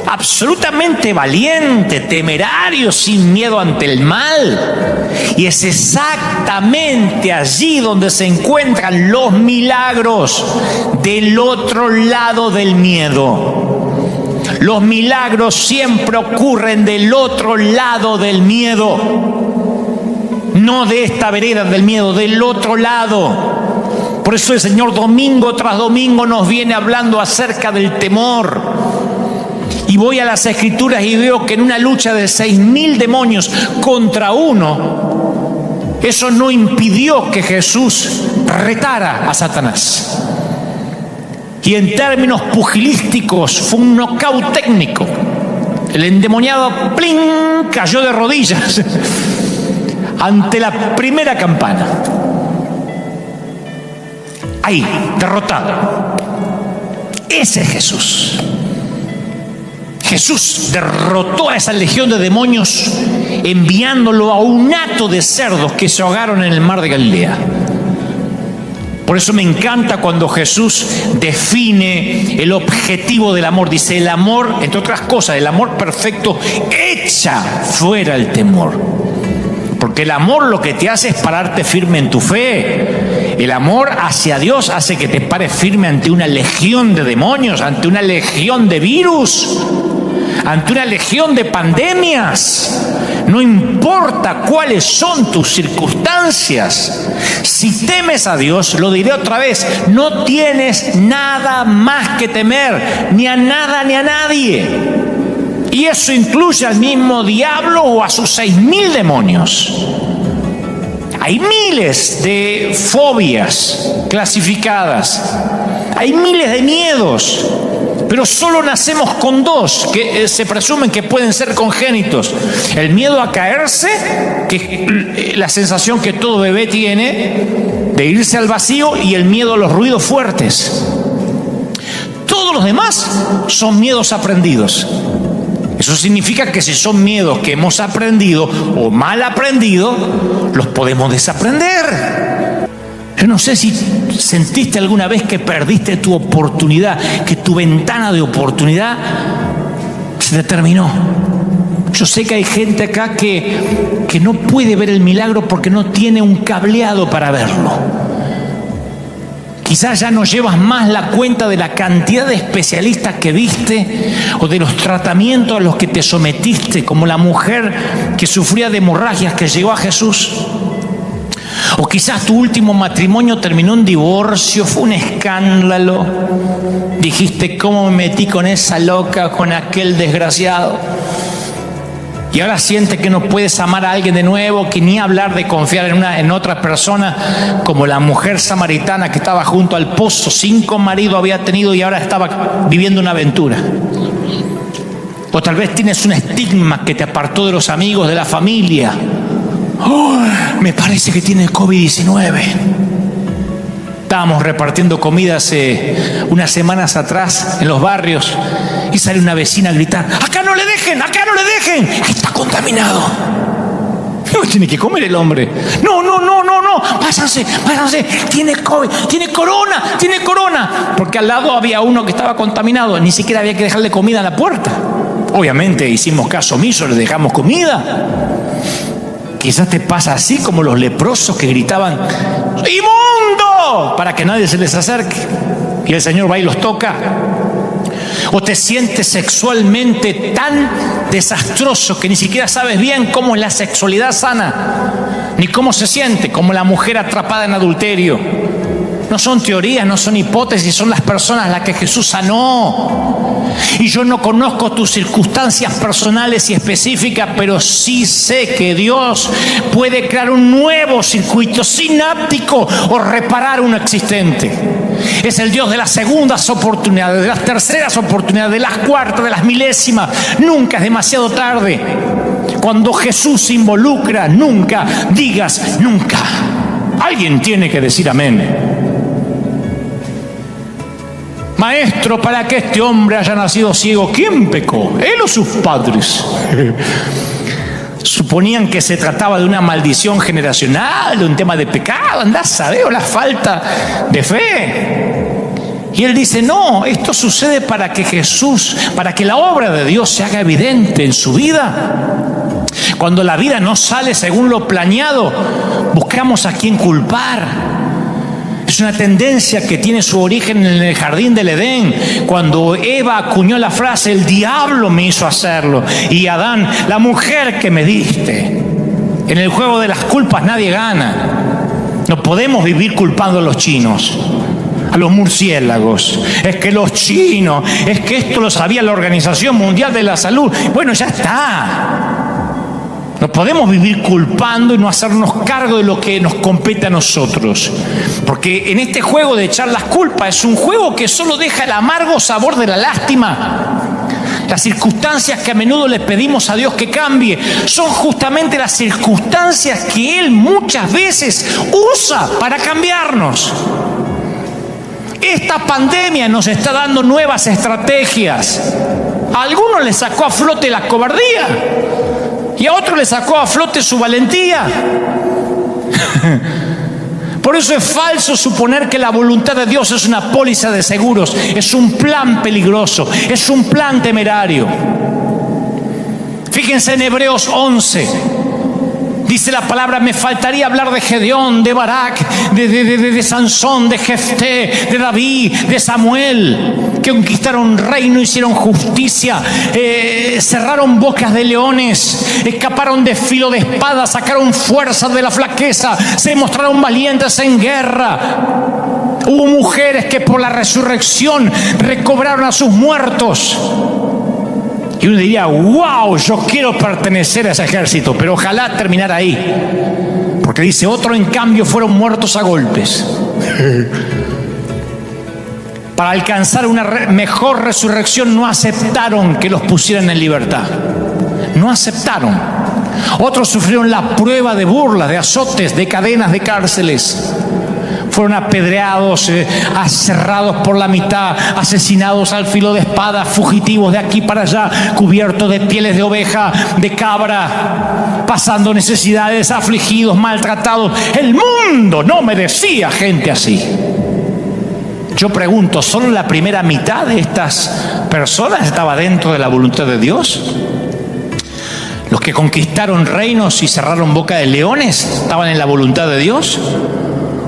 absolutamente valiente, temerario, sin miedo ante el mal. Y es exactamente allí donde se encuentran los milagros, del otro lado del miedo. Los milagros siempre ocurren del otro lado del miedo, no de esta vereda del miedo, del otro lado. Por eso el Señor domingo tras domingo nos viene hablando acerca del temor. Y voy a las Escrituras y veo que en una lucha de 6.000 demonios contra uno, eso no impidió que Jesús retara a Satanás. Y en términos pugilísticos fue un nocaut técnico. El endemoniado, ¡plin!, cayó de rodillas ante la primera campana. Ahí, derrotado. Ese es Jesús. Jesús derrotó a esa legión de demonios enviándolo a un hato de cerdos que se ahogaron en el mar de Galilea. Por eso me encanta cuando Jesús define el objetivo del amor. Dice, el amor, entre otras cosas, el amor perfecto echa fuera el temor. Porque el amor lo que te hace es pararte firme en tu fe. El amor hacia Dios hace que te pares firme ante una legión de demonios, ante una legión de virus, ante una legión de pandemias. No importa cuáles son tus circunstancias, si temes a Dios, lo diré otra vez, no tienes nada más que temer, ni a nada ni a nadie. Y eso incluye al mismo diablo o a sus 6.000 demonios. Hay miles de fobias clasificadas, hay miles de miedos, pero solo nacemos con dos que se presumen que pueden ser congénitos. El miedo a caerse, que es la sensación que todo bebé tiene, de irse al vacío y el miedo a los ruidos fuertes. Todos los demás son miedos aprendidos. Eso significa que si son miedos que hemos aprendido o mal aprendido, los podemos desaprender. Yo no sé si sentiste alguna vez que perdiste tu oportunidad, que tu ventana de oportunidad se te terminó. Yo sé que hay gente acá que no puede ver el milagro porque no tiene un cableado para verlo. Quizás ya no llevas más la cuenta de la cantidad de especialistas que viste o de los tratamientos a los que te sometiste, como la mujer que sufría de hemorragias que llegó a Jesús. O quizás tu último matrimonio terminó en divorcio, fue un escándalo. Dijiste, ¿cómo me metí con esa loca, con aquel desgraciado? Y ahora sientes que no puedes amar a alguien de nuevo, que ni hablar de confiar en otra persona, como la mujer samaritana que estaba junto al pozo, 5 maridos había tenido y ahora estaba viviendo una aventura. O tal vez tienes un estigma que te apartó de los amigos, de la familia. Oh, me parece que tiene COVID-19. Estábamos repartiendo comida hace unas semanas atrás en los barrios y sale una vecina a gritar, ¡acá no le dejen! ¡Acá no le dejen! ¡Está contaminado! No tiene que comer el hombre. No, váyanse, tiene COVID, tiene corona. Porque al lado había uno que estaba contaminado, ni siquiera había que dejarle comida en la puerta. Obviamente hicimos caso omiso, le dejamos comida. Quizás te pasa así como los leprosos que gritaban ¡inmundo! Para que nadie se les acerque. Y el Señor va y los toca. O te sientes sexualmente tan desastroso que ni siquiera sabes bien cómo es la sexualidad sana, ni cómo se siente, como la mujer atrapada en adulterio. No son teorías, no son hipótesis, son las personas a las que Jesús sanó. Y yo no conozco tus circunstancias personales y específicas, pero sí sé que Dios puede crear un nuevo circuito sináptico o reparar uno existente. Es el Dios de las segundas oportunidades, de las terceras oportunidades, de las cuartas, de las milésimas. Nunca es demasiado tarde. Cuando Jesús se involucra, nunca digas nunca. Alguien tiene que decir amén. Maestro, para que este hombre haya nacido ciego, ¿quién pecó? ¿Él o sus padres? Suponían que se trataba de una maldición generacional, de un tema de pecado, andá a saber, o la falta de fe. Y él dice, no, esto sucede para que la obra de Dios se haga evidente en su vida. Cuando la vida no sale según lo planeado, buscamos a quién culpar. Es una tendencia que tiene su origen en el jardín del Edén, cuando Eva acuñó la frase, el diablo me hizo hacerlo, y Adán, la mujer que me diste. En el juego de las culpas nadie gana. No podemos vivir culpando a los chinos, a los murciélagos. Es que los chinos, es que esto lo sabía la Organización Mundial de la Salud. Bueno, ya está. No podemos vivir culpando y no hacernos cargo de lo que nos compete a nosotros. Porque en este juego de echar las culpas es un juego que solo deja el amargo sabor de la lástima. Las circunstancias que a menudo le pedimos a Dios que cambie son justamente las circunstancias que Él muchas veces usa para cambiarnos. Esta pandemia nos está dando nuevas estrategias. A algunos les sacó a flote la cobardía y a otros les sacó a flote su valentía. Por eso es falso suponer que la voluntad de Dios es una póliza de seguros. Es un plan peligroso, es un plan temerario. Fíjense en Hebreos 11. Dice la palabra, me faltaría hablar de Gedeón, de Barak, de Sansón, de Jefté, de David, de Samuel, que conquistaron reino, hicieron justicia, cerraron bocas de leones, escaparon de filo de espada, sacaron fuerzas de la flaqueza, se mostraron valientes en guerra. Hubo mujeres que por la resurrección recobraron a sus muertos. Y uno diría, wow, yo quiero pertenecer a ese ejército, pero ojalá terminar ahí. Porque dice, otros en cambio fueron muertos a golpes. Para alcanzar una mejor resurrección no aceptaron que los pusieran en libertad. No aceptaron. Otros sufrieron la prueba de burlas, de azotes, de cadenas, de cárceles. fueron apedreados, aserrados por la mitad, asesinados al filo de espada, fugitivos de aquí para allá, cubiertos de pieles de oveja, de cabra, pasando necesidades, afligidos, maltratados. El mundo no merecía gente así. Yo pregunto, ¿solo la primera mitad de estas personas estaba dentro de la voluntad de Dios? ¿Los que conquistaron reinos y cerraron boca de leones estaban en la voluntad de Dios?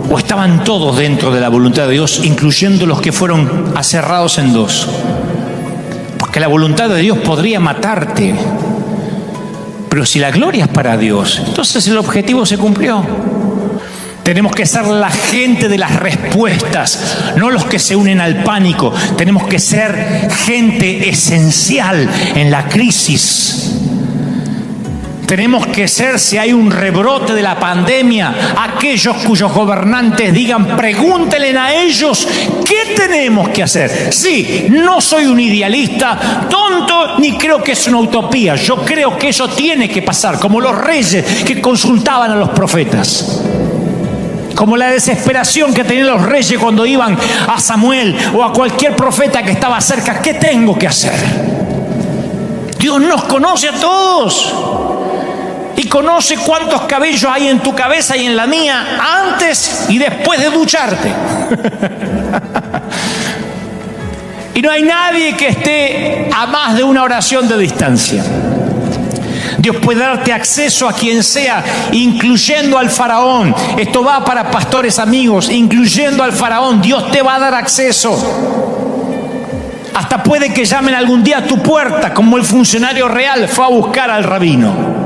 ¿O estaban todos dentro de la voluntad de Dios, incluyendo los que fueron aserrados en dos? Porque la voluntad de Dios podría matarte, pero si la gloria es para Dios, entonces el objetivo se cumplió. Tenemos que ser la gente de las respuestas, no los que se unen al pánico. Tenemos que ser gente esencial en la crisis. Tenemos que ser, si hay un rebrote de la pandemia, aquellos cuyos gobernantes digan, pregúntenle a ellos qué tenemos que hacer. Sí, no soy un idealista tonto, ni creo que es una utopía. Yo creo que eso tiene que pasar, como los reyes que consultaban a los profetas. Como la desesperación que tenían los reyes cuando iban a Samuel o a cualquier profeta que estaba cerca. ¿Qué tengo que hacer? Dios nos conoce a todos. Y conoce cuántos cabellos hay en tu cabeza y en la mía antes y después de ducharte. Y no hay nadie que esté a más de una oración de distancia. Dios puede darte acceso a quien sea, incluyendo al faraón. Esto va para pastores amigos, incluyendo al faraón. Dios te va a dar acceso. Hasta puede que llamen algún día a tu puerta, como el funcionario real fue a buscar al rabino.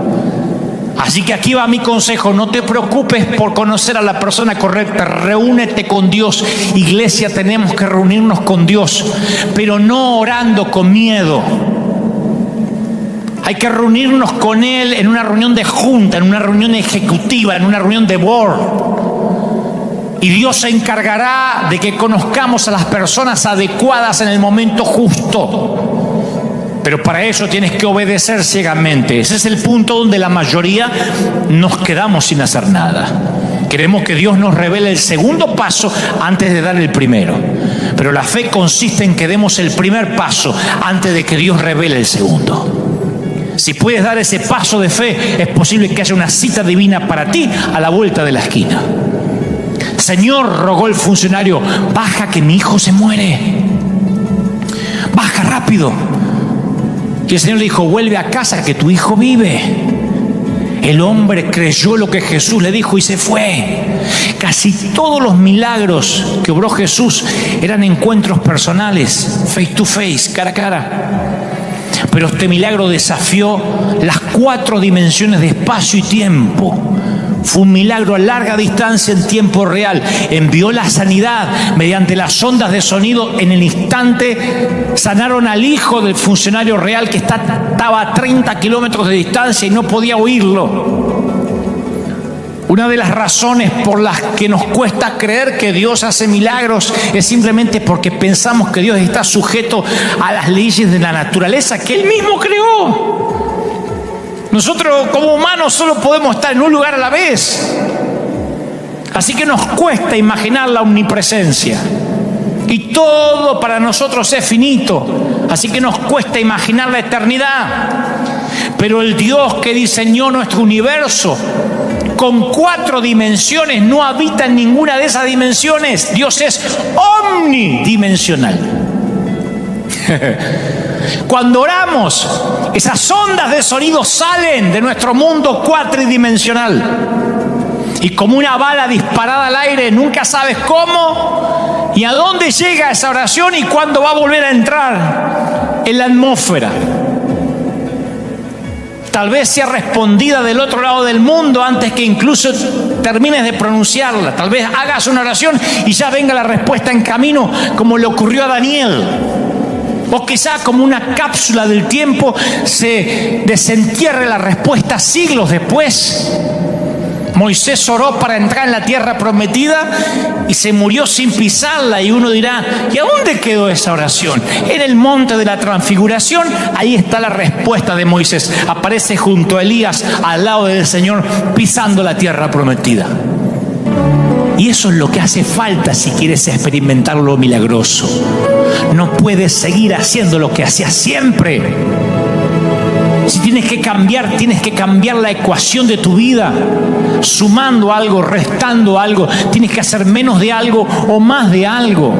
Así que aquí va mi consejo: no te preocupes por conocer a la persona correcta, reúnete con Dios. Iglesia, tenemos que reunirnos con Dios, pero no orando con miedo. Hay que reunirnos con Él en una reunión de junta, en una reunión ejecutiva, en una reunión de board. Y Dios se encargará de que conozcamos a las personas adecuadas en el momento justo. Pero para eso tienes que obedecer ciegamente. Ese es el punto donde la mayoría nos quedamos sin hacer nada. Queremos que Dios nos revele el segundo paso antes de dar el primero. Pero la fe consiste en que demos el primer paso antes de que Dios revele el segundo. Si puedes dar ese paso de fe, es posible que haya una cita divina para ti a la vuelta de la esquina. Señor, rogó el funcionario, baja que mi hijo se muere. Baja rápido. Y el Señor le dijo, vuelve a casa que tu hijo vive. El hombre creyó lo que Jesús le dijo y se fue. Casi todos los milagros que obró Jesús eran encuentros personales, face to face, cara a cara. Pero este milagro desafió las 4 dimensiones de espacio y tiempo. Fue un milagro a larga distancia en tiempo real. Envió la sanidad mediante las ondas de sonido. En el instante sanaron al hijo del funcionario real que estaba a 30 kilómetros de distancia y no podía oírlo. Una de las razones por las que nos cuesta creer que Dios hace milagros es simplemente porque pensamos que Dios está sujeto a las leyes de la naturaleza que Él mismo creó. Nosotros como humanos solo podemos estar en un lugar a la vez. Así que nos cuesta imaginar la omnipresencia. Y todo para nosotros es finito. Así que nos cuesta imaginar la eternidad. Pero el Dios que diseñó nuestro universo con 4 dimensiones no habita en ninguna de esas dimensiones. Dios es omnidimensional. Cuando oramos, esas ondas de sonido salen de nuestro mundo cuatridimensional. Y como una bala disparada al aire, nunca sabes cómo y a dónde llega esa oración y cuándo va a volver a entrar en la atmósfera. Tal vez sea respondida del otro lado del mundo antes que incluso termines de pronunciarla. Tal vez hagas una oración y ya venga la respuesta en camino, como le ocurrió a Daniel. O quizá como una cápsula del tiempo se desentierre la respuesta siglos después. Moisés oró para entrar en la tierra prometida y se murió sin pisarla. Y uno dirá, ¿y a dónde quedó esa oración? En el monte de la transfiguración, ahí está la respuesta de Moisés. Aparece junto a Elías al lado del Señor pisando la tierra prometida. Y eso es lo que hace falta si quieres experimentar lo milagroso. No puedes seguir haciendo lo que hacías siempre. Si tienes que cambiar la ecuación de tu vida, sumando algo, restando algo. Tienes que hacer menos de algo o más de algo.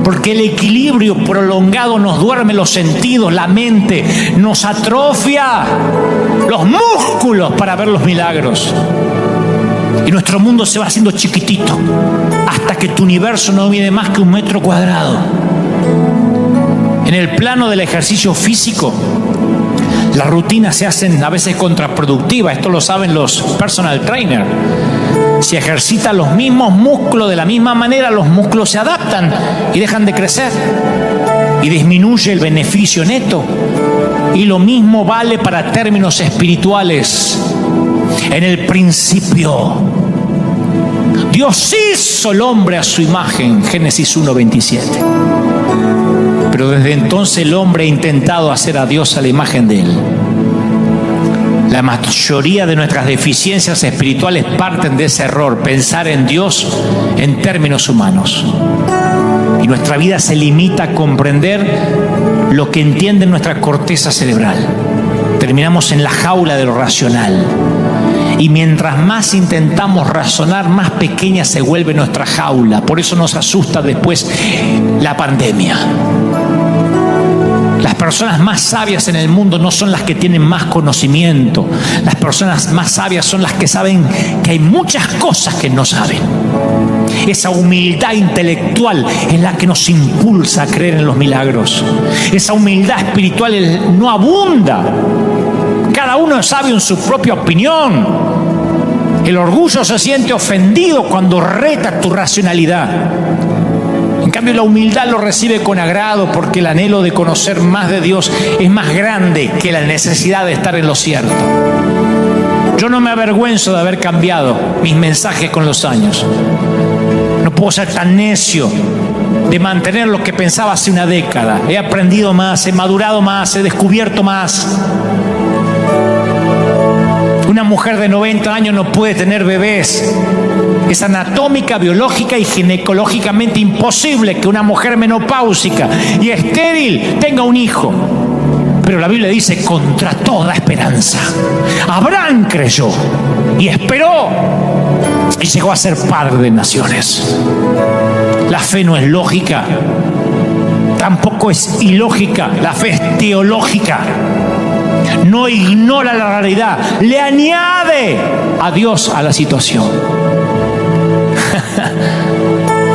Porque el equilibrio prolongado nos duerme los sentidos, la mente, nos atrofia los músculos para ver los milagros. Y nuestro mundo se va haciendo chiquitito hasta que tu universo no mide más que 1 metro cuadrado. En el plano del ejercicio físico, las rutinas se hacen a veces contraproductivas. Esto lo saben los personal trainers. Si ejercitas los mismos músculos de la misma manera, los músculos se adaptan y dejan de crecer. Y disminuye el beneficio neto. Y lo mismo vale para términos espirituales. En el principio, Dios hizo al hombre a su imagen, Génesis 1:27. Pero desde entonces el hombre ha intentado hacer a Dios a la imagen de él. La mayoría de nuestras deficiencias espirituales parten de ese error, pensar en Dios en términos humanos. Y nuestra vida se limita a comprender lo que entiende nuestra corteza cerebral. Terminamos en la jaula de lo racional. Y mientras más intentamos razonar, más pequeña se vuelve nuestra jaula. Por eso nos asusta después la pandemia. Las personas más sabias en el mundo no son las que tienen más conocimiento. Las personas más sabias son las que saben que hay muchas cosas que no saben. Esa humildad intelectual es la que nos impulsa a creer en los milagros. Esa humildad espiritual no abunda. Cada uno es sabio en su propia opinión. El orgullo se siente ofendido cuando reta tu racionalidad. En cambio, la humildad lo recibe con agrado porque el anhelo de conocer más de Dios es más grande que la necesidad de estar en lo cierto. Yo no me avergüenzo de haber cambiado mis mensajes con los años. No puedo ser tan necio de mantener lo que pensaba hace una década. He aprendido más, he madurado más, he descubierto más. Una mujer de 90 años no puede tener bebés. Es anatómica, biológica y ginecológicamente imposible que una mujer menopáusica y estéril tenga un hijo. Pero la Biblia dice, contra toda esperanza. Abraham creyó y esperó y llegó a ser padre de naciones. La fe no es lógica, tampoco es ilógica. La fe es teológica. No ignora la realidad, le añade a Dios a la situación.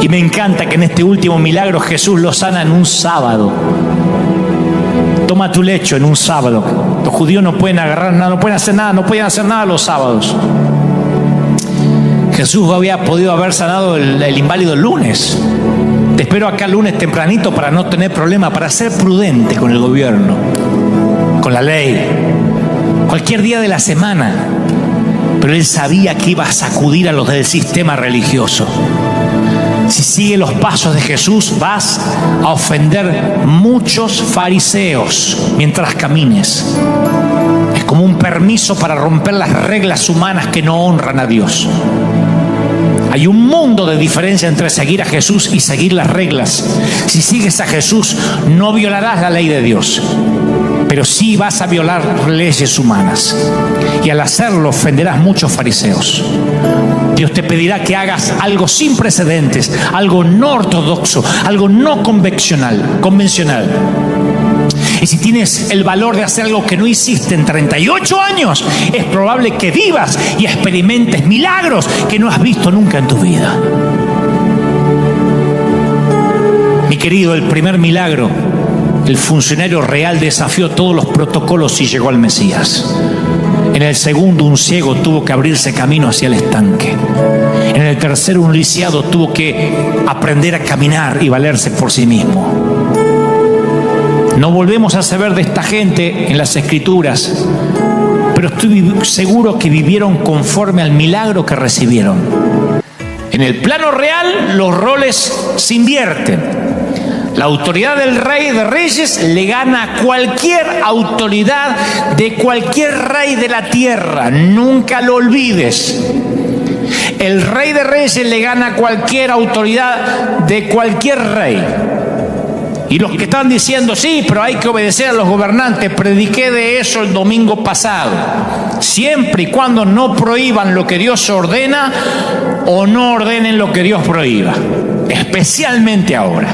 Y me encanta que en este último milagro Jesús lo sana en un sábado. Toma tu lecho en un sábado. Los judíos no pueden agarrar nada, no pueden hacer nada los sábados. Jesús había podido haber sanado el inválido el lunes. Te espero acá el lunes tempranito para no tener problema, para ser prudente con el gobierno, con la ley, cualquier día de la semana. Pero él sabía que iba a sacudir a los del sistema religioso. Si sigues los pasos de Jesús, vas a ofender muchos fariseos mientras camines. Es como un permiso para romper las reglas humanas que no honran a Dios. Hay un mundo de diferencia entre seguir a Jesús y seguir las reglas. Si sigues a Jesús, no violarás la ley de Dios, pero sí vas a violar leyes humanas. Y al hacerlo ofenderás muchos fariseos. Dios te pedirá que hagas algo sin precedentes, algo no ortodoxo, algo no convencional. Y si tienes el valor de hacer algo que no hiciste en 38 años, es probable que vivas y experimentes milagros que no has visto nunca en tu vida. Mi querido, el primer milagro, el funcionario real desafió todos los protocolos y llegó al Mesías. En el segundo, un ciego tuvo que abrirse camino hacia el estanque. En el tercero, un lisiado tuvo que aprender a caminar y valerse por sí mismo. No volvemos a saber de esta gente en las Escrituras, pero estoy seguro que vivieron conforme al milagro que recibieron. En el plano real, los roles se invierten. La autoridad del Rey de Reyes le gana a cualquier autoridad de cualquier rey de la tierra. Nunca lo olvides. el Rey de Reyes le gana a cualquier autoridad de cualquier rey. Y los que están diciendo, sí, pero hay que obedecer a los gobernantes, prediqué de eso el domingo pasado. Siempre y cuando no prohíban lo que Dios ordena o no ordenen lo que Dios prohíba. Especialmente ahora.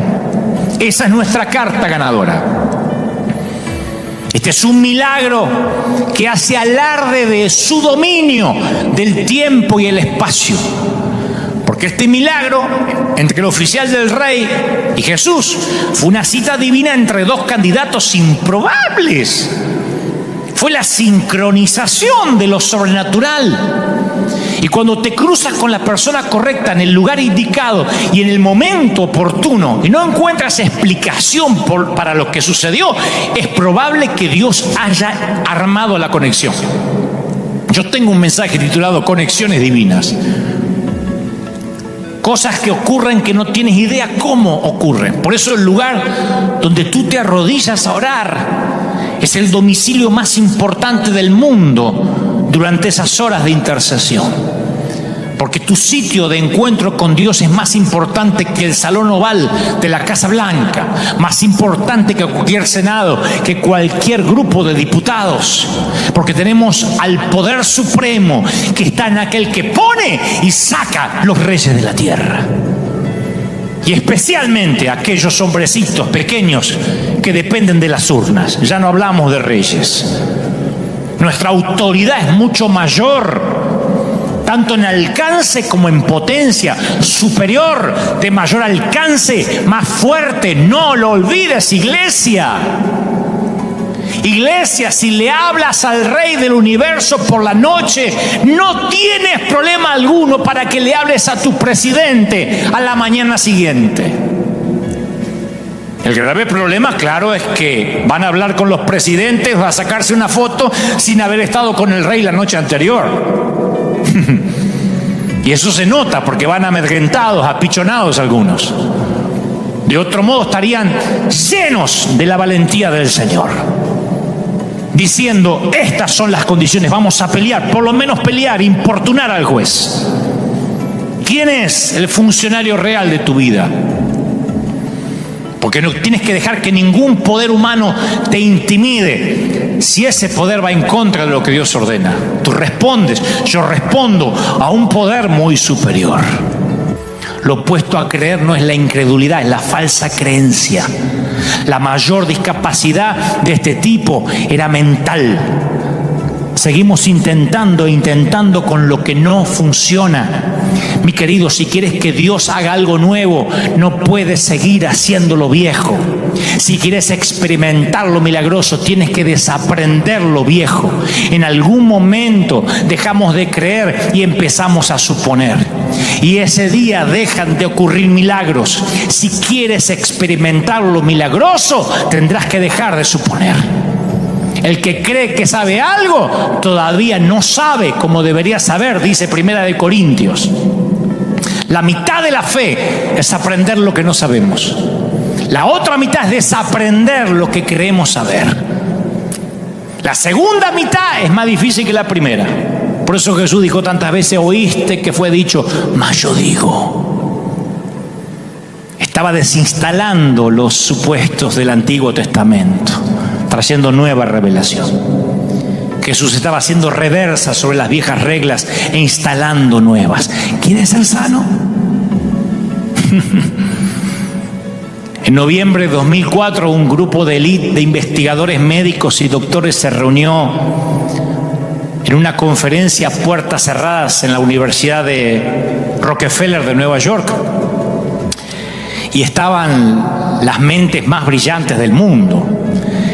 Esa es nuestra carta ganadora. Este es un milagro que hace alarde de su dominio del tiempo y el espacio. Porque este milagro entre el oficial del rey y Jesús fue una cita divina entre dos candidatos improbables. Fue la sincronización de lo sobrenatural. Y cuando te cruzas con la persona correcta en el lugar indicado y en el momento oportuno y no encuentras explicación para lo que sucedió, es probable que Dios haya armado la conexión. Yo tengo un mensaje titulado Conexiones Divinas. Cosas que ocurren que no tienes idea cómo ocurren. Por eso el lugar donde tú te arrodillas a orar es el domicilio más importante del mundo durante esas horas de intercesión. Porque tu sitio de encuentro con Dios es más importante que el salón oval de la Casa Blanca, más importante que cualquier senado, que cualquier grupo de diputados. Porque tenemos al poder supremo que está en aquel que pone y saca los reyes de la tierra. Y especialmente aquellos hombrecitos pequeños que dependen de las urnas. Ya no hablamos de reyes. Nuestra autoridad es mucho mayor, tanto en alcance como en potencia, superior, de mayor alcance, más fuerte. No lo olvides, iglesia. Iglesia, si le hablas al Rey del universo por la noche, no tienes problema alguno para que le hables a tu presidente a la mañana siguiente. El grave problema, claro, es que van a hablar con los presidentes, va a sacarse una foto sin haber estado con el rey la noche anterior. Y eso se nota porque van amedrentados, apichonados algunos. De otro modo estarían llenos de la valentía del Señor, diciendo, estas son las condiciones, vamos a pelear, por lo menos pelear, importunar al juez. ¿Quién es el funcionario real de tu vida? Porque no tienes que dejar que ningún poder humano te intimide. Si ese poder va en contra de lo que Dios ordena, tú respondes, yo respondo a un poder muy superior. Lo opuesto a creer no es la incredulidad, es la falsa creencia. La mayor discapacidad de este tipo era mental. Seguimos intentando con lo que no funciona. Mi querido, si quieres que Dios haga algo nuevo, no puedes seguir haciendo lo viejo. Si quieres experimentar lo milagroso, tienes que desaprender lo viejo. En algún momento dejamos de creer y empezamos a suponer. Y ese día dejan de ocurrir milagros. Si quieres experimentar lo milagroso, tendrás que dejar de suponer. El que cree que sabe algo, todavía no sabe como debería saber, dice 1 Corintios. La mitad de la fe es aprender lo que no sabemos. La otra mitad es desaprender lo que creemos saber. La segunda mitad es más difícil que la primera. Por eso Jesús dijo tantas veces, oíste que fue dicho, mas yo digo. Estaba desinstalando los supuestos del Antiguo Testamento, trayendo nueva revelación. Jesús estaba haciendo reversa sobre las viejas reglas e instalando nuevas. ¿Quieres ser sano? En noviembre de 2004, un grupo de élite de investigadores médicos y doctores se reunió en una conferencia a puertas cerradas en la Universidad de Rockefeller de Nueva York. Y estaban las mentes más brillantes del mundo.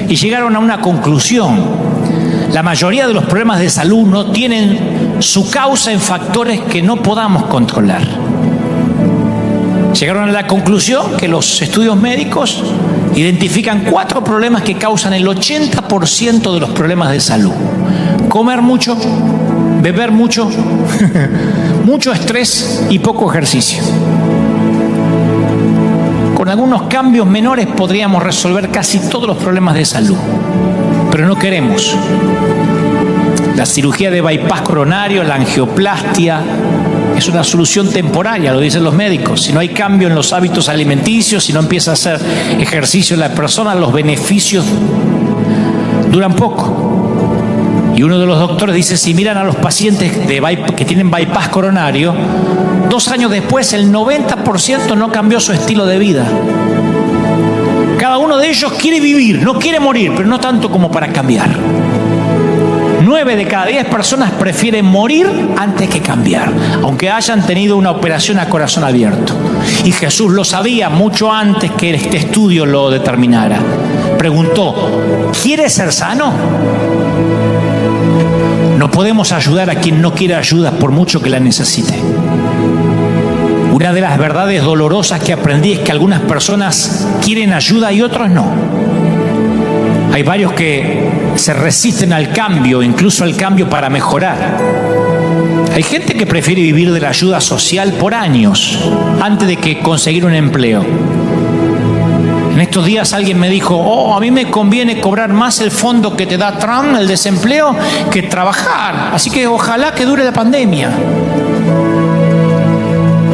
Y llegaron a una conclusión. La mayoría de los problemas de salud no tienen su causa en factores que no podamos controlar. Llegaron a la conclusión que los estudios médicos identifican 4 problemas que causan el 80% de los problemas de salud. Comer mucho, beber mucho, mucho estrés y poco ejercicio. Con algunos cambios menores podríamos resolver casi todos los problemas de salud, pero no queremos. La cirugía de bypass coronario, la angioplastia, es una solución temporaria, lo dicen los médicos. Si no hay cambio en los hábitos alimenticios, si no empieza a hacer ejercicio la persona, los beneficios duran poco. Y uno de los doctores dice, si miran a los pacientes que tienen bypass coronario, 2 años después el 90% no cambió su estilo de vida. Cada uno de ellos quiere vivir, no quiere morir, pero no tanto como para cambiar. 9 de cada 10 personas prefieren morir antes que cambiar, aunque hayan tenido una operación a corazón abierto. Y Jesús lo sabía mucho antes que este estudio lo determinara. Preguntó, ¿quieres ser sano? No podemos ayudar a quien no quiere ayuda por mucho que la necesite. Una de las verdades dolorosas que aprendí es que algunas personas quieren ayuda y otros no. Hay varios que se resisten al cambio, incluso al cambio para mejorar. Hay gente que prefiere vivir de la ayuda social por años antes de que conseguir un empleo. En estos días alguien me dijo, a mí me conviene cobrar más el fondo que te da Trump, el desempleo, que trabajar. Así que ojalá que dure la pandemia.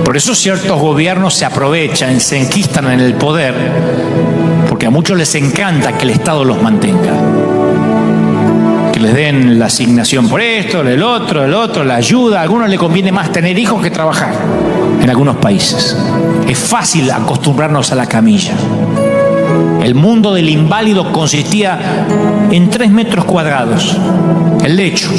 Por eso ciertos gobiernos se aprovechan, se enquistan en el poder, porque a muchos les encanta que el Estado los mantenga. Que les den la asignación por esto, el otro, la ayuda. A algunos les conviene más tener hijos que trabajar en algunos países. Es fácil acostumbrarnos a la camilla. El mundo del inválido consistía en 3 metros cuadrados, el lecho.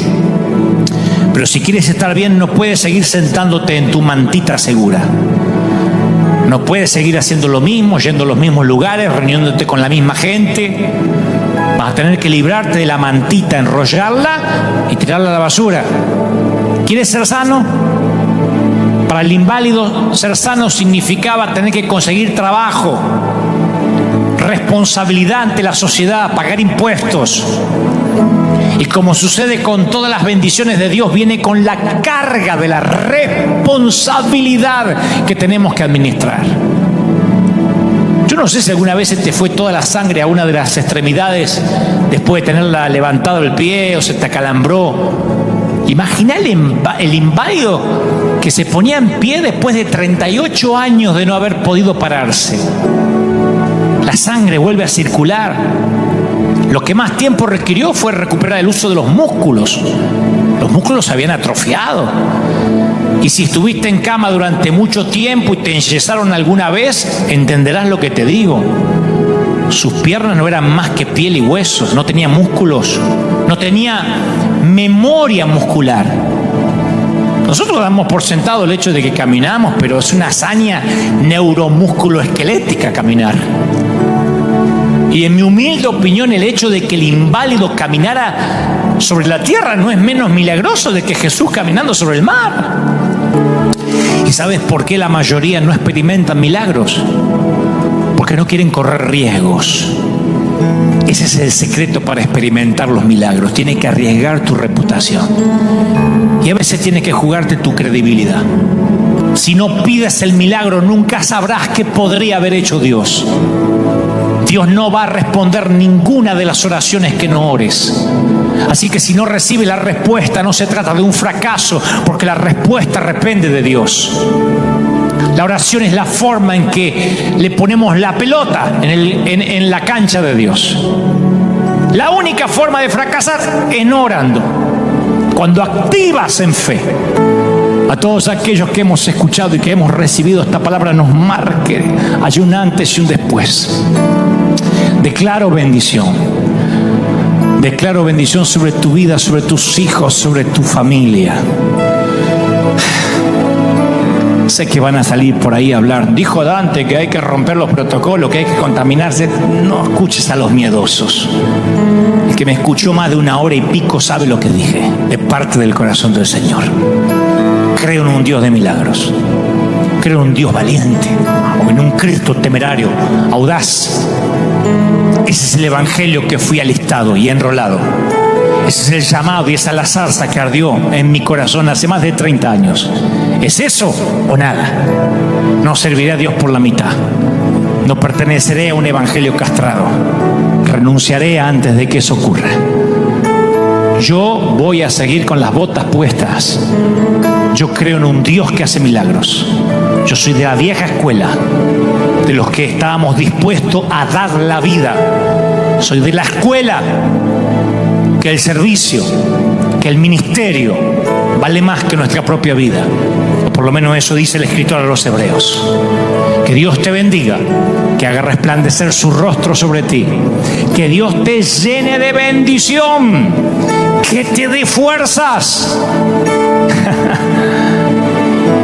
Pero si quieres estar bien, no puedes seguir sentándote en tu mantita segura. No puedes seguir haciendo lo mismo, yendo a los mismos lugares, reuniéndote con la misma gente. Vas a tener que librarte de la mantita, enrollarla y tirarla a la basura. ¿Quieres ser sano? Para el inválido, ser sano significaba tener que conseguir trabajo, responsabilidad ante la sociedad, pagar impuestos. Y como sucede con todas las bendiciones de Dios, viene con la carga de la responsabilidad que tenemos que administrar. Yo no sé si alguna vez se te fue toda la sangre a una de las extremidades después de tenerla levantado el pie o se te acalambró. Imagina el inválido que se ponía en pie después de 38 años de no haber podido pararse. La sangre vuelve a circular. Lo que más tiempo requirió fue recuperar el uso de los músculos. Los músculos se habían atrofiado. Y si estuviste en cama durante mucho tiempo y te enyesaron alguna vez, entenderás lo que te digo. Sus piernas no eran más que piel y huesos, no tenía músculos, no tenía memoria muscular. Nosotros damos por sentado el hecho de que caminamos, pero es una hazaña neuromúsculo-esquelética caminar. Y en mi humilde opinión, el hecho de que el inválido caminara sobre la tierra no es menos milagroso de que Jesús caminando sobre el mar. ¿Y sabes por qué la mayoría no experimentan milagros? Porque no quieren correr riesgos. Ese es el secreto para experimentar los milagros. Tienes que arriesgar tu reputación. Y a veces tienes que jugarte tu credibilidad. Si no pides el milagro, nunca sabrás qué podría haber hecho Dios. Dios no va a responder ninguna de las oraciones que no ores. Así que si no recibes la respuesta, no se trata de un fracaso, porque la respuesta depende de Dios. La oración es la forma en que le ponemos la pelota en la cancha de Dios. La única forma de fracasar es no orando. Cuando activas en fe, a todos aquellos que hemos escuchado y que hemos recibido esta palabra, nos marque. Hay un antes y un después. Declaro bendición. Declaro bendición sobre tu vida, sobre tus hijos, sobre tu familia. Sé que van a salir por ahí a hablar. Dijo Dante que hay que romper los protocolos, que hay que contaminarse. No escuches a los miedosos. El que me escuchó más de 1 hora y pico sabe lo que dije, de parte del corazón del Señor. Creo en un Dios de milagros. Creo en un Dios valiente, o en un Cristo temerario, audaz. Ese es el evangelio que fui alistado y enrolado. Ese es el llamado y esa es la zarza que ardió en mi corazón hace más de 30 años. ¿Es eso o nada? No serviré a Dios por la mitad. No perteneceré a un evangelio castrado. Renunciaré antes de que eso ocurra. Yo voy a seguir con las botas puestas. Yo creo en un Dios que hace milagros. Yo soy de la vieja escuela, de los que estábamos dispuestos a dar la vida. Soy de la escuela que el servicio, que el ministerio vale más que nuestra propia vida. O por lo menos eso dice el escritor a los Hebreos. Que Dios te bendiga, que haga resplandecer su rostro sobre ti, que Dios te llene de bendición, que te dé fuerzas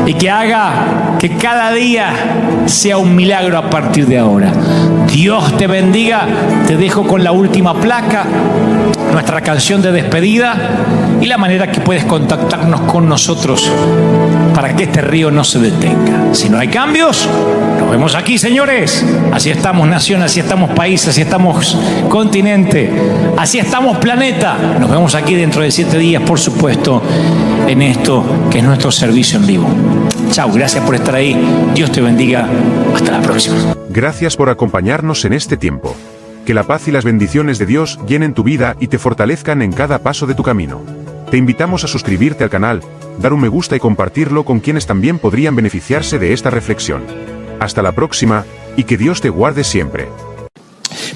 y que haga que cada día sea un milagro a partir de ahora. Dios te bendiga. Te dejo con la última placa, nuestra canción de despedida y la manera que puedes contactarnos con nosotros para que este río no se detenga. Si no hay cambios, nos vemos aquí, señores. Así estamos, nación, así estamos, país, así estamos, continente, así estamos, planeta. Nos vemos aquí dentro de 7 días, por supuesto, en esto que es nuestro servicio en vivo. Chao, gracias por estar ahí. Dios te bendiga. Hasta la próxima. Gracias por acompañarnos en este tiempo. Que la paz y las bendiciones de Dios llenen tu vida y te fortalezcan en cada paso de tu camino. Te invitamos a suscribirte al canal, dar un me gusta y compartirlo con quienes también podrían beneficiarse de esta reflexión. Hasta la próxima, y que Dios te guarde siempre.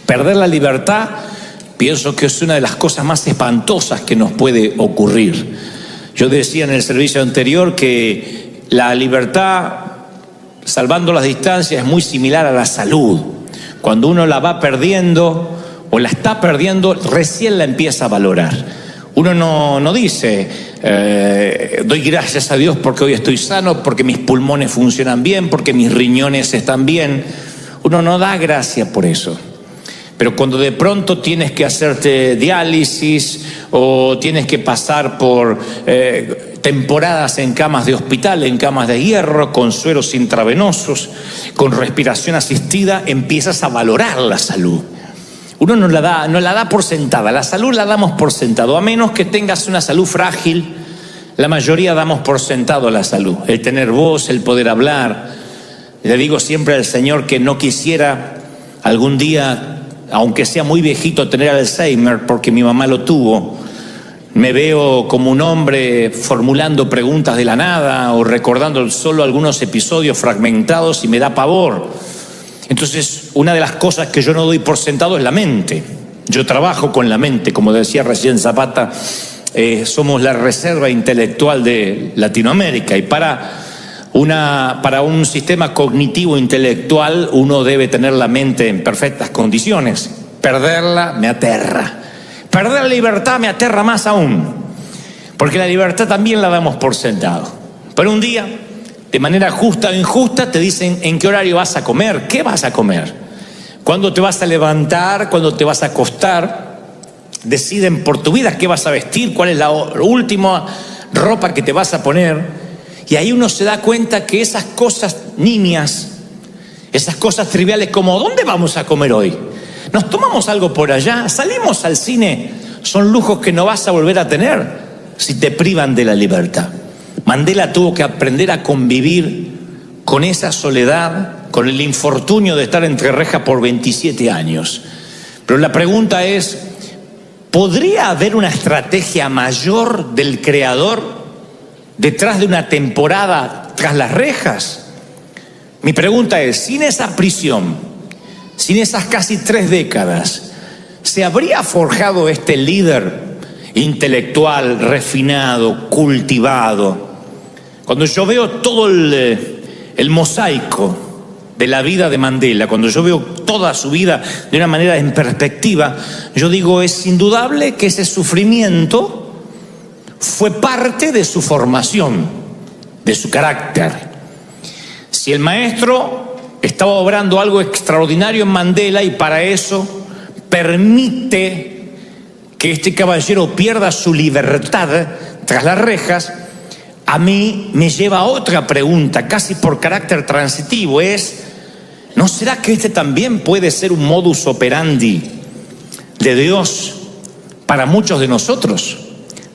Perder la libertad, pienso que es una de las cosas más espantosas que nos puede ocurrir. Yo decía en el servicio anterior que la libertad, salvando las distancias, es muy similar a la salud. Cuando uno la va perdiendo o la está perdiendo, recién la empieza a valorar. Uno no dice, doy gracias a Dios porque hoy estoy sano, porque mis pulmones funcionan bien, porque mis riñones están bien. Uno no da gracias por eso. Pero cuando de pronto tienes que hacerte diálisis o tienes que pasar por temporadas en camas de hospital, en camas de hierro, con sueros intravenosos, con respiración asistida, empiezas a valorar la salud. Uno no la da por sentada. La salud la damos por sentado, a menos que tengas una salud frágil. La mayoría damos por sentado la salud, el tener voz, el poder hablar. Le digo siempre al Señor que no quisiera algún día, aunque sea muy viejito, tener Alzheimer, porque mi mamá lo tuvo. Me veo como un hombre formulando preguntas de la nada o recordando solo algunos episodios fragmentados y me da pavor. Entonces, una de las cosas que yo no doy por sentado es la mente. Yo trabajo con la mente, como decía recién Zapata, somos la reserva intelectual de Latinoamérica, y para un sistema cognitivo intelectual uno debe tener la mente en perfectas condiciones. Perderla me aterra. Perder la libertad me aterra más aún, porque la libertad también la damos por sentado. Pero un día, de manera justa o injusta, te dicen en qué horario vas a comer, qué vas a comer, cuándo te vas a levantar, cuándo te vas a acostar. Deciden por tu vida qué vas a vestir, cuál es la última ropa que te vas a poner. Y ahí uno se da cuenta que esas cosas nimias, esas cosas triviales como ¿dónde vamos a comer hoy? ¿Nos tomamos algo por allá? ¿Salimos al cine? Son lujos que no vas a volver a tener si te privan de la libertad. Mandela tuvo que aprender a convivir con esa soledad, con el infortunio de estar entre rejas por 27 años. Pero la pregunta es, ¿podría haber una estrategia mayor del creador detrás de una temporada tras las rejas? Mi pregunta es, sin esa prisión, sin esas casi 3 décadas, ¿se habría forjado este líder intelectual, refinado, cultivado? Cuando yo veo todo el mosaico de la vida de Mandela, cuando yo veo toda su vida de una manera en perspectiva, yo digo, es indudable que ese sufrimiento fue parte de su formación, de su carácter. Si el maestro estaba obrando algo extraordinario en Mandela y para eso permite que este caballero pierda su libertad tras las rejas, a mí me lleva a otra pregunta, casi por carácter transitivo, es, ¿no será que este también puede ser un modus operandi de Dios para muchos de nosotros?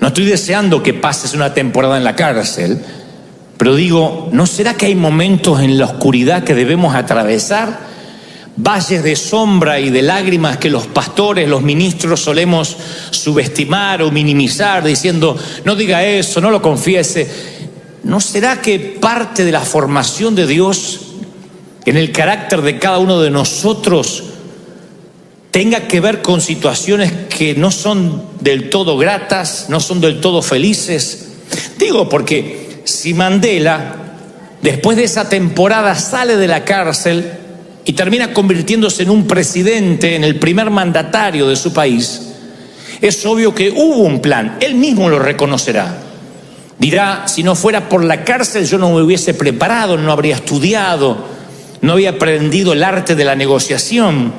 No estoy deseando que pases una temporada en la cárcel, pero digo, ¿no será que hay momentos en la oscuridad que debemos atravesar valles de sombra y de lágrimas que los pastores, los ministros solemos subestimar o minimizar diciendo, no diga eso, no lo confiese. ¿No será que parte de la formación de Dios en el carácter de cada uno de nosotros tenga que ver con situaciones que no son del todo gratas, no son del todo felices? Digo porque si Mandela, después de esa temporada, sale de la cárcel y termina convirtiéndose en un presidente, en el primer mandatario de su país, es obvio que hubo un plan. Él mismo lo reconocerá. Dirá, si no fuera por la cárcel yo no me hubiese preparado, no habría estudiado, no había aprendido el arte de la negociación,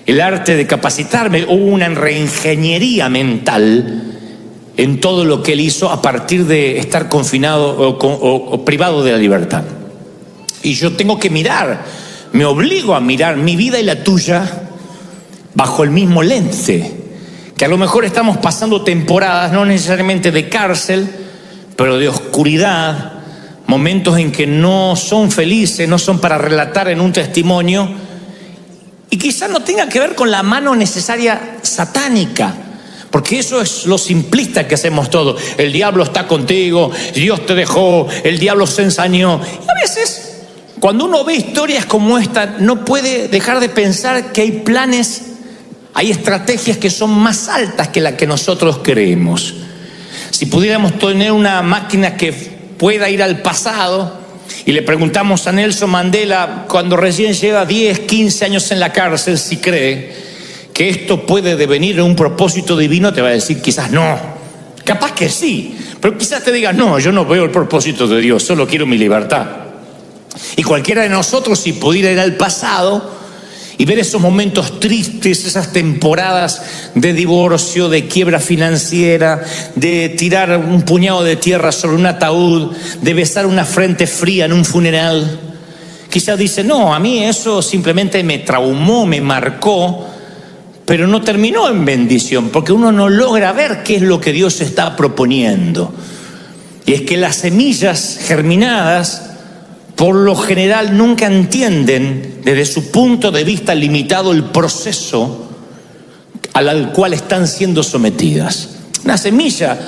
el arte de capacitarme. Hubo una reingeniería mental en todo lo que él hizo a partir de estar confinado o privado de la libertad. Y yo tengo que mirar, me obligo a mirar mi vida y la tuya bajo el mismo lente, que a lo mejor estamos pasando temporadas, no necesariamente de cárcel, pero de oscuridad, momentos en que no son felices, no son para relatar en un testimonio, y quizás no tenga que ver con la mano necesaria satánica, porque eso es lo simplista que hacemos todos. El diablo está contigo, Dios te dejó, el diablo se ensañó. Y a veces, cuando uno ve historias como esta, no puede dejar de pensar que hay planes, hay estrategias que son más altas que las que nosotros creemos. Si pudiéramos tener una máquina que pueda ir al pasado y le preguntamos a Nelson Mandela, cuando recién lleva 10, 15 años en la cárcel, si cree que esto puede devenir en un propósito divino, te va a decir quizás no. Capaz que sí, pero quizás te diga no, yo no veo el propósito de Dios, solo quiero mi libertad. Y cualquiera de nosotros, si pudiera ir al pasado y ver esos momentos tristes, esas temporadas de divorcio, de quiebra financiera, de tirar un puñado de tierra sobre un ataúd, de besar una frente fría en un funeral, quizás dice, no, a mí eso simplemente me traumó, me marcó, pero no terminó en bendición, porque uno no logra ver qué es lo que Dios está proponiendo. Y es que las semillas germinadas, por lo general, nunca entienden desde su punto de vista limitado el proceso al cual están siendo sometidas. Una semilla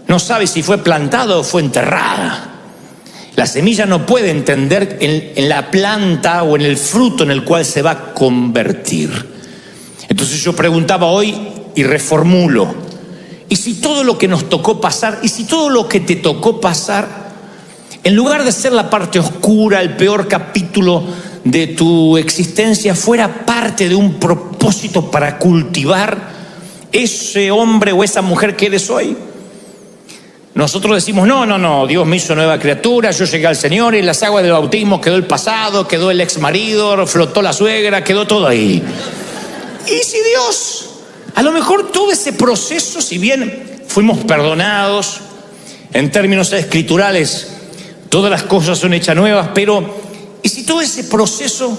no sabe si fue plantada o fue enterrada. La semilla no puede entender en la planta o en el fruto en el cual se va a convertir. Entonces yo preguntaba hoy y reformulo, ¿y si todo lo que nos tocó pasar, y si todo lo que te tocó pasar, en lugar de ser la parte oscura, el peor capítulo de tu existencia, fuera parte de un propósito para cultivar ese hombre o esa mujer que eres hoy? Nosotros decimos, no, Dios me hizo nueva criatura, yo llegué al Señor y en las aguas del bautismo quedó el pasado, quedó el ex marido, flotó la suegra, quedó todo ahí. Y si Dios, a lo mejor todo ese proceso, si bien fuimos perdonados, en términos escriturales, todas las cosas son hechas nuevas, pero ¿y si todo ese proceso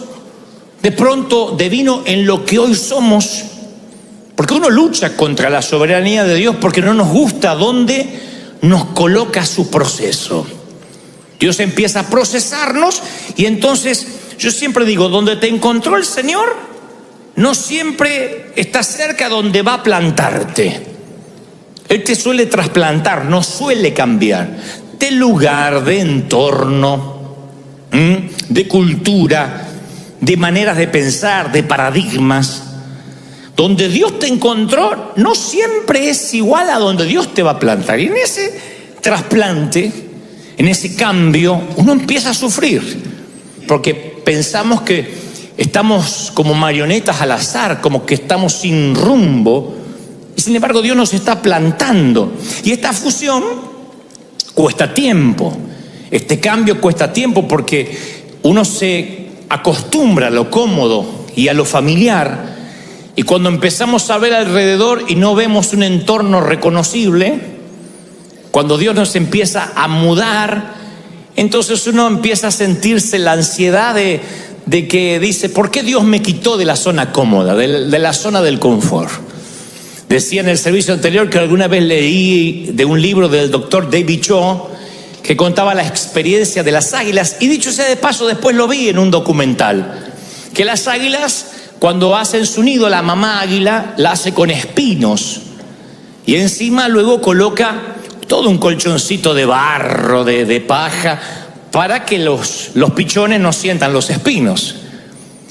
de pronto devino en lo que hoy somos? Porque uno lucha contra la soberanía de Dios porque no nos gusta dónde nos coloca su proceso. Dios empieza a procesarnos y entonces yo siempre digo, donde te encontró el Señor, no siempre está cerca donde va a plantarte. Él te suele trasplantar, no suele cambiar de lugar, de entorno, de cultura, de maneras de pensar, de paradigmas. Donde Dios te encontró no siempre es igual a donde Dios te va a plantar. Y en ese trasplante, en ese cambio, uno empieza a sufrir, porque pensamos que estamos como marionetas al azar, como que estamos sin rumbo, y sin embargo Dios nos está plantando. Y esta fusión cuesta tiempo, este cambio cuesta tiempo, porque uno se acostumbra a lo cómodo y a lo familiar, y cuando empezamos a ver alrededor y no vemos un entorno reconocible, cuando Dios nos empieza a mudar, entonces uno empieza a sentirse la ansiedad de que dice, ¿por qué Dios me quitó de la zona cómoda, de la zona del confort? Decía en el servicio anterior que alguna vez leí de un libro del doctor David Cho que contaba la experiencia de las águilas, y dicho sea de paso, después lo vi en un documental, que las águilas, cuando hacen su nido, la mamá águila la hace con espinos. Y encima luego coloca todo un colchoncito de barro, de paja, para que los pichones no sientan los espinos.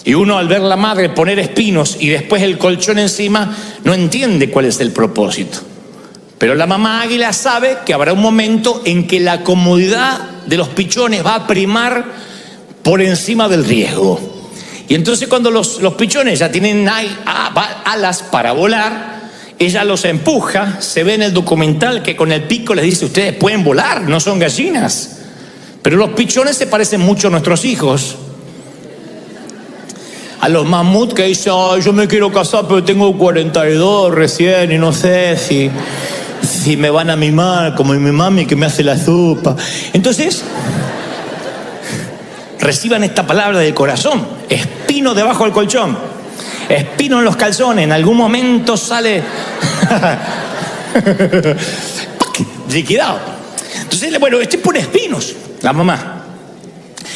Y uno, al ver la madre poner espinos y después el colchón encima, no entiende cuál es el propósito. Pero la mamá águila sabe que habrá un momento en que la comodidad de los pichones va a primar por encima del riesgo. Y entonces cuando los pichones ya tienen alas para volar, ella los empuja. Se ve en el documental que con el pico les dice: ustedes pueden volar, no son gallinas. Pero los pichones se parecen mucho a nuestros hijos. A los mamuts que dicen: ay, yo me quiero casar pero tengo 42 recién y no sé si me van a mimar como mi mami que me hace la sopa. Entonces, reciban esta palabra del corazón: espino debajo del colchón, espino en los calzones. En algún momento sale liquidado. Entonces, bueno, pone espinos la mamá.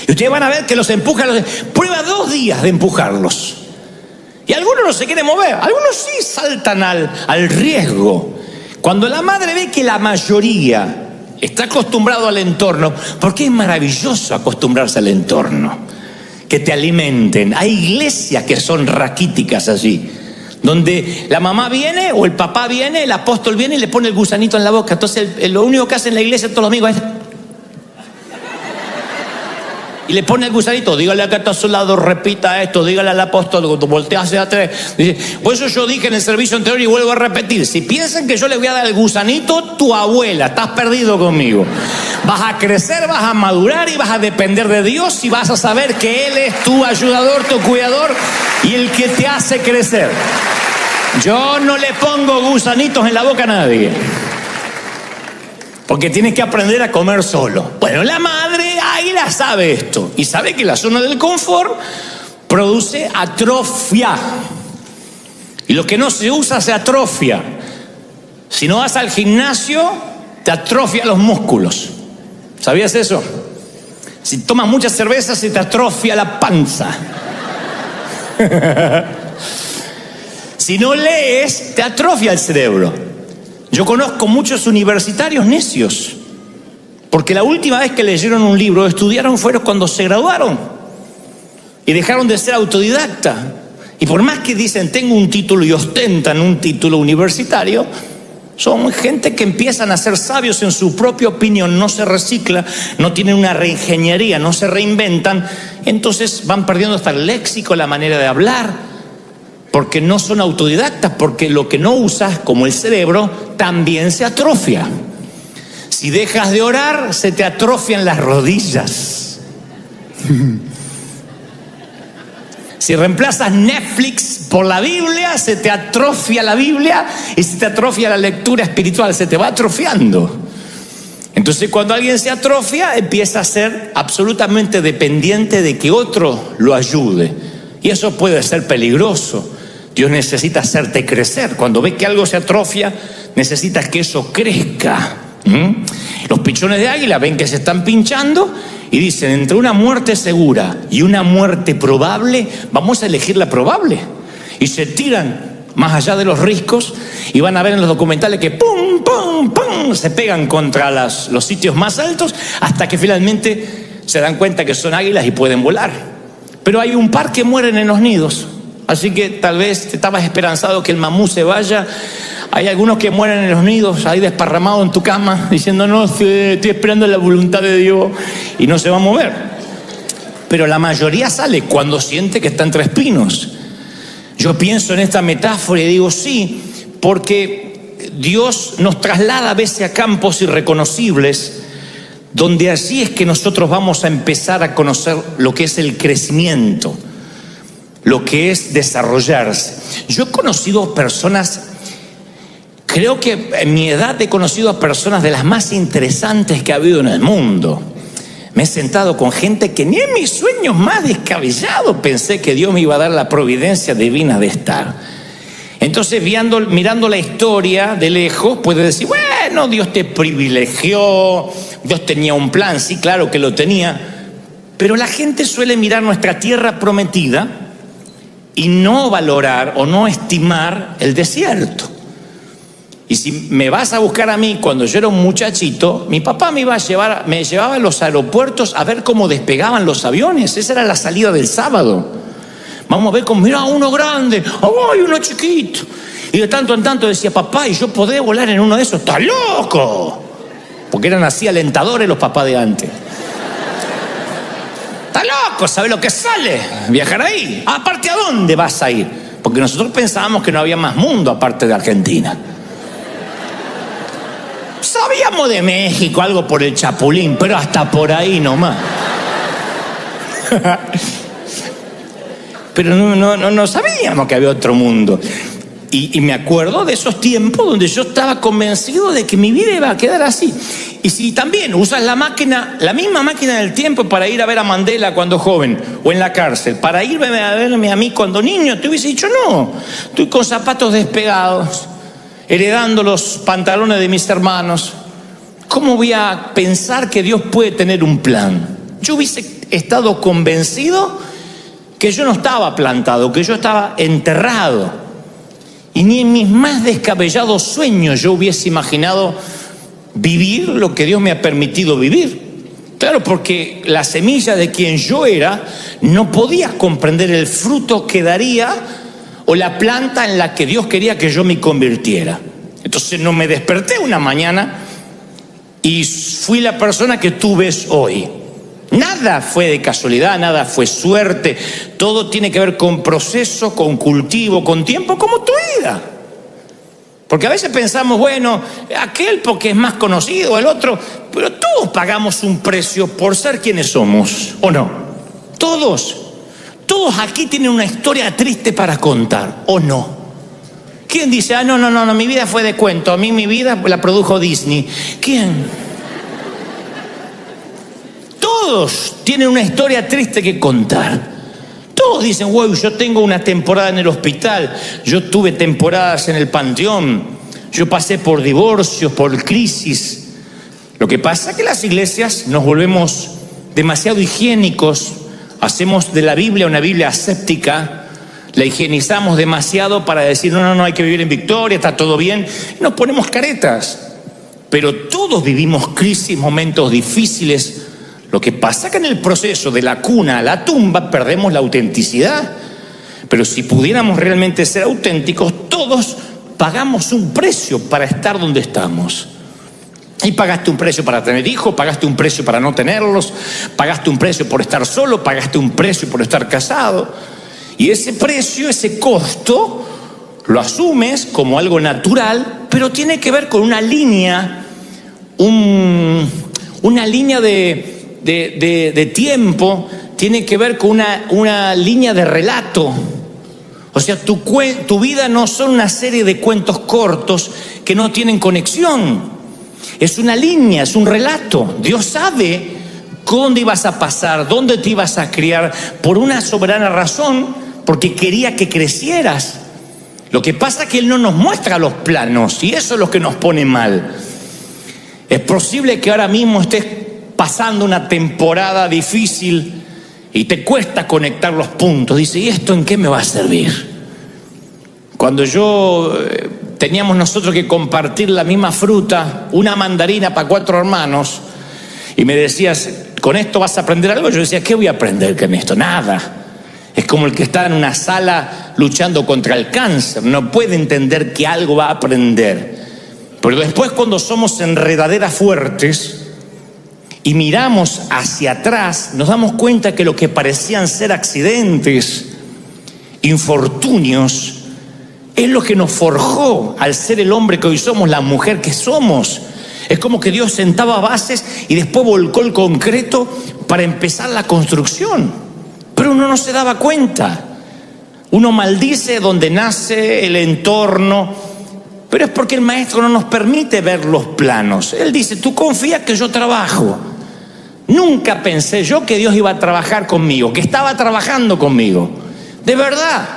Y ustedes van a ver que los empuja, prueba 2 días de empujarlos. Y algunos no se quieren mover, algunos sí saltan al riesgo. Cuando la madre ve que la mayoría está acostumbrado al entorno, porque es maravilloso acostumbrarse al entorno, que te alimenten. Hay iglesias que son raquíticas allí, donde la mamá viene o el papá viene, el apóstol viene y le pone el gusanito en la boca. Entonces lo único que hace en la iglesia todos los domingos es... y le pone el gusanito: dígale a que está a su lado, repita esto, dígale al apóstol, cuando voltea hacia atrás. Dice, por eso yo dije en el servicio anterior y vuelvo a repetir: si piensan que yo le voy a dar el gusanito, tu abuela, estás perdido conmigo. Vas a crecer, vas a madurar y vas a depender de Dios y vas a saber que Él es tu ayudador, tu cuidador y el que te hace crecer. Yo no le pongo gusanitos en la boca a nadie, porque tienes que aprender a comer solo. Bueno, la madre águila sabe esto y sabe que la zona del confort produce atrofia. Y lo que no se usa se atrofia. Si no vas al gimnasio, te atrofia los músculos. ¿Sabías eso? Si tomas mucha cerveza, se te atrofia la panza. Si no lees, te atrofia el cerebro. Yo conozco muchos universitarios necios, porque la última vez que leyeron un libro o estudiaron fueron cuando se graduaron y dejaron de ser autodidacta. Y por más que dicen tengo un título y ostentan un título universitario, son gente que empiezan a ser sabios en su propia opinión, no se recicla, no tienen una reingeniería, no se reinventan. Entonces van perdiendo hasta el léxico, la manera de hablar, porque no son autodidactas, porque lo que no usas, como el cerebro, también se atrofia. Si dejas de orar, se te atrofian las rodillas. Si reemplazas Netflix por la Biblia, se te atrofia la Biblia y se te atrofia la lectura espiritual, se te va atrofiando. Entonces, cuando alguien se atrofia, empieza a ser absolutamente dependiente de que otro lo ayude. Y eso puede ser peligroso. Dios necesita hacerte crecer. Cuando ves que algo se atrofia, necesitas que eso crezca. Los pichones de águila ven que se están pinchando y dicen: entre una muerte segura y una muerte probable, vamos a elegir la probable. Y se tiran más allá de los riscos y van a ver en los documentales que pum, pum, pum, se pegan contra los sitios más altos hasta que finalmente se dan cuenta que son águilas y pueden volar. Pero hay un par que mueren en los nidos. Así que tal vez te estabas esperanzado que el mamú se vaya. Hay algunos que mueren en los nidos, ahí desparramados en tu cama, diciendo: no, estoy esperando la voluntad de Dios, y no se va a mover. Pero la mayoría sale cuando siente que está entre espinos. Yo pienso en esta metáfora y digo sí, porque Dios nos traslada a veces a campos irreconocibles, donde así es que nosotros vamos a empezar a conocer lo que es el crecimiento, lo que es desarrollarse. Yo he conocido personas, creo que en mi edad he conocido a personas de las más interesantes que ha habido en el mundo. Me he sentado con gente que ni en mis sueños más descabellados pensé que Dios me iba a dar la providencia divina de estar. Entonces, mirando la historia de lejos, puedes decir: bueno, Dios te privilegió, Dios tenía un plan. Sí, claro que lo tenía. Pero la gente suele mirar nuestra tierra prometida y no valorar o no estimar el desierto. Y si me vas a buscar a mí cuando yo era un muchachito, mi papá me llevaba a los aeropuertos a ver cómo despegaban los aviones. Esa era la salida del sábado. Vamos a ver cómo, mira, uno grande, ¡ay, uno chiquito! Y de tanto en tanto decía, papá, ¿y yo podré volar en uno de esos? ¡Está loco! Porque eran así alentadores los papás de antes. ¡Está loco! ¿Sabe lo que sale? Viajar ahí. Aparte, ¿a dónde vas a ir? Porque nosotros pensábamos que no había más mundo aparte de Argentina. Sabíamos de México, algo por el Chapulín, pero hasta por ahí nomás. Pero no sabíamos que había otro mundo. Y me acuerdo de esos tiempos donde yo estaba convencido de que mi vida iba a quedar así. Y si también usas la misma máquina del tiempo para ir a ver a Mandela cuando joven, o en la cárcel, para irme a verme a mí cuando niño, te hubiese dicho, no, estoy con zapatos despegados, heredando los pantalones de mis hermanos. ¿Cómo voy a pensar que Dios puede tener un plan? Yo hubiese estado convencido que yo no estaba plantado, que yo estaba enterrado. Y ni en mis más descabellados sueños yo hubiese imaginado vivir lo que Dios me ha permitido vivir. Claro, porque la semilla de quien yo era no podía comprender el fruto que daría o la planta en la que Dios quería que yo me convirtiera. Entonces no me desperté una mañana y fui la persona que tú ves hoy. Nada fue de casualidad, nada fue suerte. Todo tiene que ver con proceso, con cultivo, con tiempo, como tu vida. Porque a veces pensamos, bueno, aquel porque es más conocido, el otro, pero todos pagamos un precio por ser quienes somos, ¿o no? Todos aquí tienen una historia triste para contar, ¿o no? ¿Quién dice, no, mi vida fue de cuento, a mí mi vida la produjo Disney? ¿Quién? Todos tienen una historia triste que contar. Todos dicen, wow, yo tengo una temporada en el hospital, yo tuve temporadas en el panteón, yo pasé por divorcios, por crisis. Lo que pasa es que las iglesias nos volvemos demasiado higiénicos, hacemos de la Biblia una Biblia aséptica, la higienizamos demasiado para decir, no, hay que vivir en victoria, está todo bien, y nos ponemos caretas. Pero todos vivimos crisis, momentos difíciles. Lo que pasa es que en el proceso de la cuna a la tumba perdemos la autenticidad. Pero si pudiéramos realmente ser auténticos, todos pagamos un precio para estar donde estamos. Y pagaste un precio para tener hijos, pagaste un precio para no tenerlos, pagaste un precio por estar solo, pagaste un precio por estar casado. Y ese precio, ese costo, lo asumes como algo natural, pero tiene que ver con una línea, una línea de tiempo, tiene que ver con una línea de relato. O sea, tu vida no son una serie de cuentos cortos que no tienen conexión. Es una línea, es un relato. Dios sabe dónde ibas a pasar, dónde te ibas a criar, por una soberana razón, porque quería que crecieras. Lo que pasa es que Él no nos muestra los planos, y eso es lo que nos pone mal. Es posible que ahora mismo estés pasando una temporada difícil y te cuesta conectar los puntos. Dice, ¿y esto en qué me va a servir? Cuando teníamos nosotros que compartir la misma fruta, una mandarina para 4 hermanos, y me decías, ¿con esto vas a aprender algo? Yo decía, ¿qué voy a aprender con esto? Nada. Es como el que está en una sala luchando contra el cáncer, no puede entender que algo va a aprender. Pero después, cuando somos enredaderas fuertes y miramos hacia atrás, nos damos cuenta que lo que parecían ser accidentes, infortunios, es lo que nos forjó al ser el hombre que hoy somos, la mujer que somos. Es como que Dios sentaba bases y después volcó el concreto para empezar la construcción. Pero uno no se daba cuenta. Uno maldice donde nace, el entorno, pero es porque el maestro no nos permite ver los planos. Él dice, tú confías que yo trabajo. Nunca pensé yo que Dios iba a trabajar conmigo, que estaba trabajando conmigo. De verdad.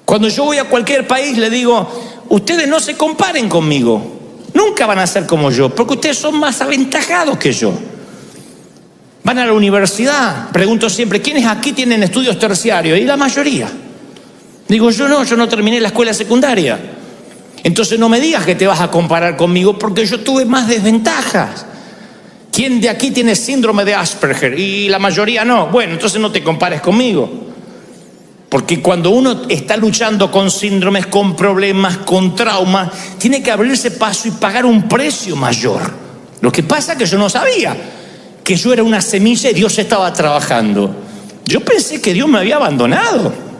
Cuando yo voy a cualquier país le digo, ustedes no se comparen conmigo. Nunca van a ser como yo, porque ustedes son más aventajados que yo. Van a la universidad. Pregunto siempre, ¿quiénes aquí tienen estudios terciarios? Y la mayoría. Digo, yo no terminé la escuela secundaria. Entonces no me digas que te vas a comparar conmigo porque yo tuve más desventajas. ¿Quién de aquí tiene síndrome de Asperger? Y la mayoría no. Bueno, entonces no te compares conmigo. Porque cuando uno está luchando con síndromes, con problemas, con traumas, tiene que abrirse paso y pagar un precio mayor. Lo que pasa es que yo no sabía que yo era una semilla y Dios estaba trabajando. Yo pensé que Dios me había abandonado.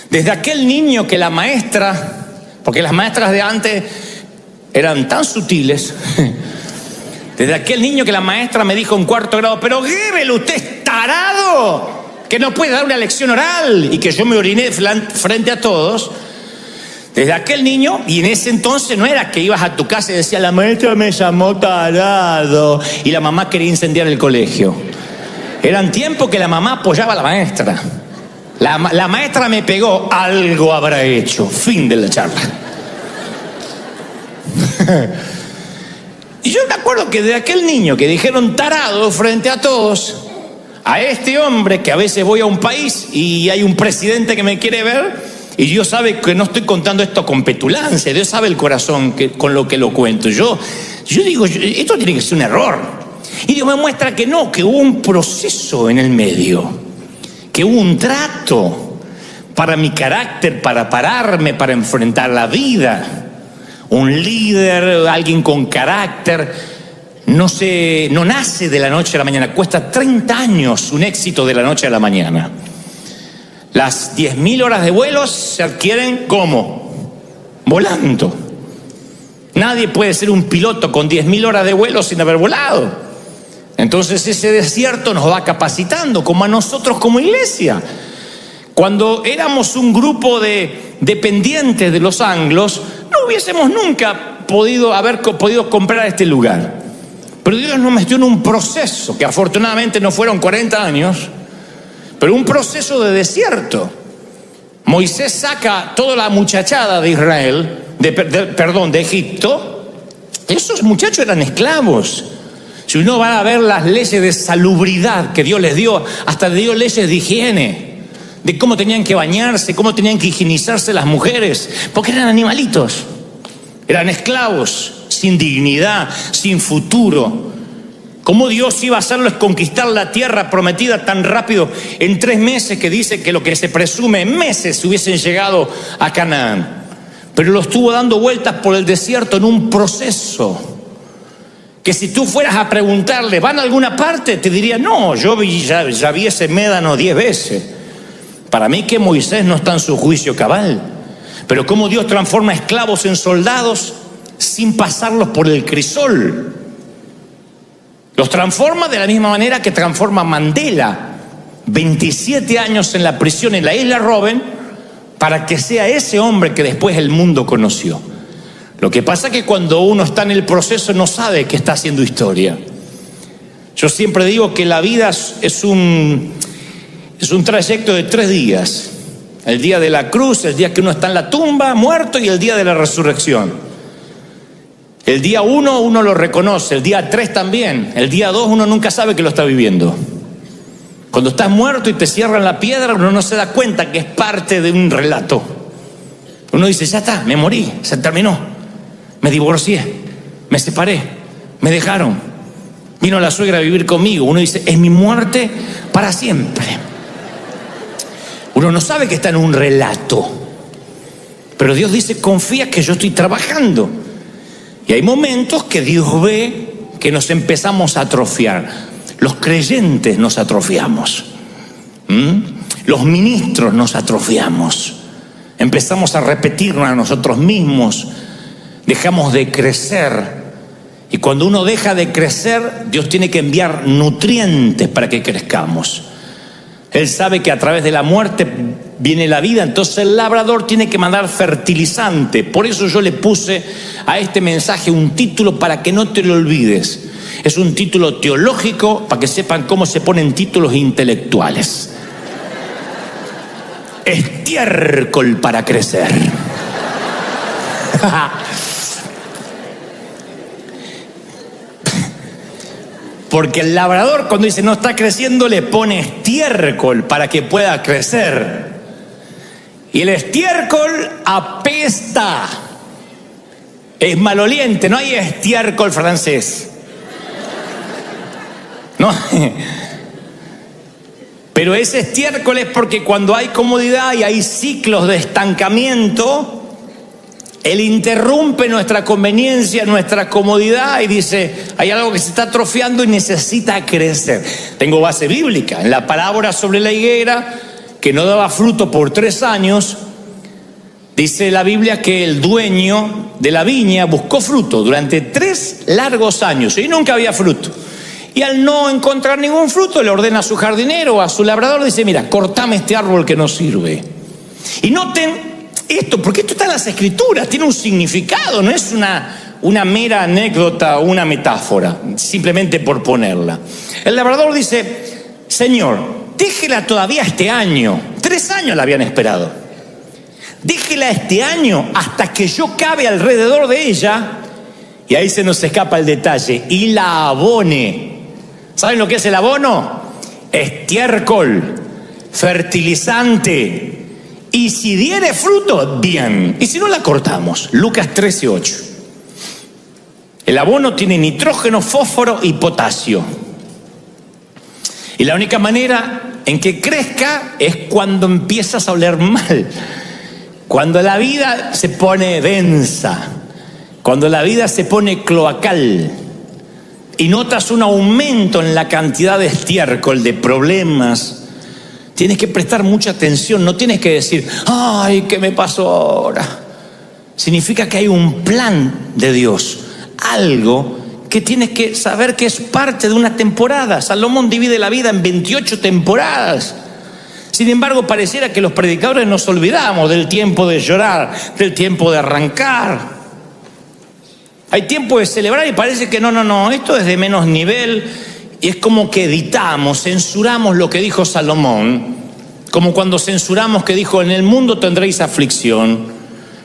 Desde aquel niño que la maestra, porque las maestras de antes eran tan sutiles, desde aquel niño que la maestra me dijo en 4º grado, pero Gebel, usted es tarado, que no puede dar una lección oral, y que yo me oriné frente a todos. Desde aquel niño, y en ese entonces no era que ibas a tu casa y decía, la maestra me llamó tarado, y la mamá quería incendiar el colegio. Eran tiempos que la mamá apoyaba a la maestra. La maestra me pegó, algo habrá hecho. Fin de la charla. Y yo me acuerdo que de aquel niño que dijeron tarado frente a todos, a este hombre que a veces voy a un país y hay un presidente que me quiere ver, y Dios sabe que no estoy contando esto con petulancia, Dios sabe el corazón con lo que lo cuento. Yo digo, esto tiene que ser un error. Y Dios me muestra que no, que hubo un proceso en el medio, que hubo un trato para mi carácter, para pararme, para enfrentar la vida. Un líder, alguien con carácter, no nace de la noche a la mañana, cuesta 30 años un éxito de la noche a la mañana. Las 10.000 horas de vuelos se adquieren ¿cómo? Volando. Nadie puede ser un piloto con 10.000 horas de vuelo sin haber volado. Entonces ese desierto nos va capacitando, como a nosotros como iglesia. Cuando éramos un grupo de dependientes de los anglos, no hubiésemos nunca haber podido comprar este lugar. Pero Dios nos metió en un proceso, que afortunadamente no fueron 40 años, pero un proceso de desierto. Moisés saca toda la muchachada de Israel, de Egipto. Esos muchachos eran esclavos. Si uno va a ver las leyes de salubridad que Dios les dio, hasta dio leyes de higiene, de cómo tenían que bañarse, cómo tenían que higienizarse las mujeres, porque eran animalitos, eran esclavos, sin dignidad, sin futuro. ¿Cómo Dios iba a hacerles conquistar la tierra prometida tan rápido en 3 meses, que dice que lo que se presume en meses hubiesen llegado a Canaán? Pero lo estuvo dando vueltas por el desierto en un proceso que si tú fueras a preguntarle, ¿van a alguna parte? Te diría, no, yo ya vi ese médano 10 veces. Para mí que Moisés no está en su juicio cabal. Pero cómo Dios transforma esclavos en soldados sin pasarlos por el crisol. Los transforma de la misma manera que transforma Mandela, 27 años en la prisión en la isla Robben, para que sea ese hombre que después el mundo conoció. Lo que pasa es que cuando uno está en el proceso no sabe que está haciendo historia. Yo siempre digo que la vida es un trayecto de 3 días. El día de la cruz, el día que uno está en la tumba, muerto, y el día de la resurrección. El día 1 uno lo reconoce, el día 3 también. El día 2 uno nunca sabe que lo está viviendo. Cuando estás muerto y te cierran la piedra, uno no se da cuenta que es parte de un relato. Uno dice, ya está, me morí, se terminó. Me divorcié, me separé, me dejaron. Vino la suegra a vivir conmigo. Uno dice, es mi muerte para siempre. Uno no sabe que está en un relato. Pero Dios dice, confía que yo estoy trabajando. Y hay momentos que Dios ve que nos empezamos a atrofiar. Los creyentes nos atrofiamos. Los ministros nos atrofiamos. Empezamos a repetirnos a nosotros mismos. Dejamos de crecer. Y cuando uno deja de crecer, Dios tiene que enviar nutrientes para que crezcamos. Él sabe que a través de la muerte viene la vida, entonces el labrador tiene que mandar fertilizante. Por eso yo le puse a este mensaje un título para que no te lo olvides. Es un título teológico para que sepan cómo se ponen títulos intelectuales. Estiércol para crecer. Porque el labrador, cuando dice no está creciendo, le pone estiércol para que pueda crecer. Y el estiércol apesta. Es maloliente, no hay estiércol francés. No. Pero ese estiércol es porque cuando hay comodidad y hay ciclos de estancamiento, él interrumpe nuestra conveniencia, nuestra comodidad y dice, hay algo que se está atrofiando y necesita crecer. Tengo base bíblica. En la parábola sobre la higuera, que no daba fruto por 3 años, dice la Biblia que el dueño de la viña buscó fruto durante 3 largos años y nunca había fruto. Y al no encontrar ningún fruto, le ordena a su jardinero, a su labrador, dice, mira, cortame este árbol que no sirve. Y noten esto, porque esto está en las Escrituras, tiene un significado, no es una mera anécdota o una metáfora, simplemente por ponerla. El labrador dice, Señor, déjela todavía este año. 3 años la habían esperado. Déjela este año hasta que yo cabe alrededor de ella. Y ahí se nos escapa el detalle. Y la abone. ¿Saben lo que es el abono? Estiércol, fertilizante. Y si diere fruto, bien. Y si no, la cortamos. Lucas 13:8. El abono tiene nitrógeno, fósforo y potasio. Y la única manera en que crezca es cuando empiezas a oler mal. Cuando la vida se pone densa. Cuando la vida se pone cloacal. Y notas un aumento en la cantidad de estiércol, de problemas. Tienes que prestar mucha atención, no tienes que decir, ay, ¿qué me pasó ahora? Significa que hay un plan de Dios, algo que tienes que saber que es parte de una temporada. Salomón divide la vida en 28 temporadas. Sin embargo, pareciera que los predicadores nos olvidamos del tiempo de llorar, del tiempo de arrancar. Hay tiempo de celebrar y parece que no, esto es de menos nivel. Y es como que editamos, censuramos lo que dijo Salomón, como cuando censuramos que dijo, en el mundo tendréis aflicción,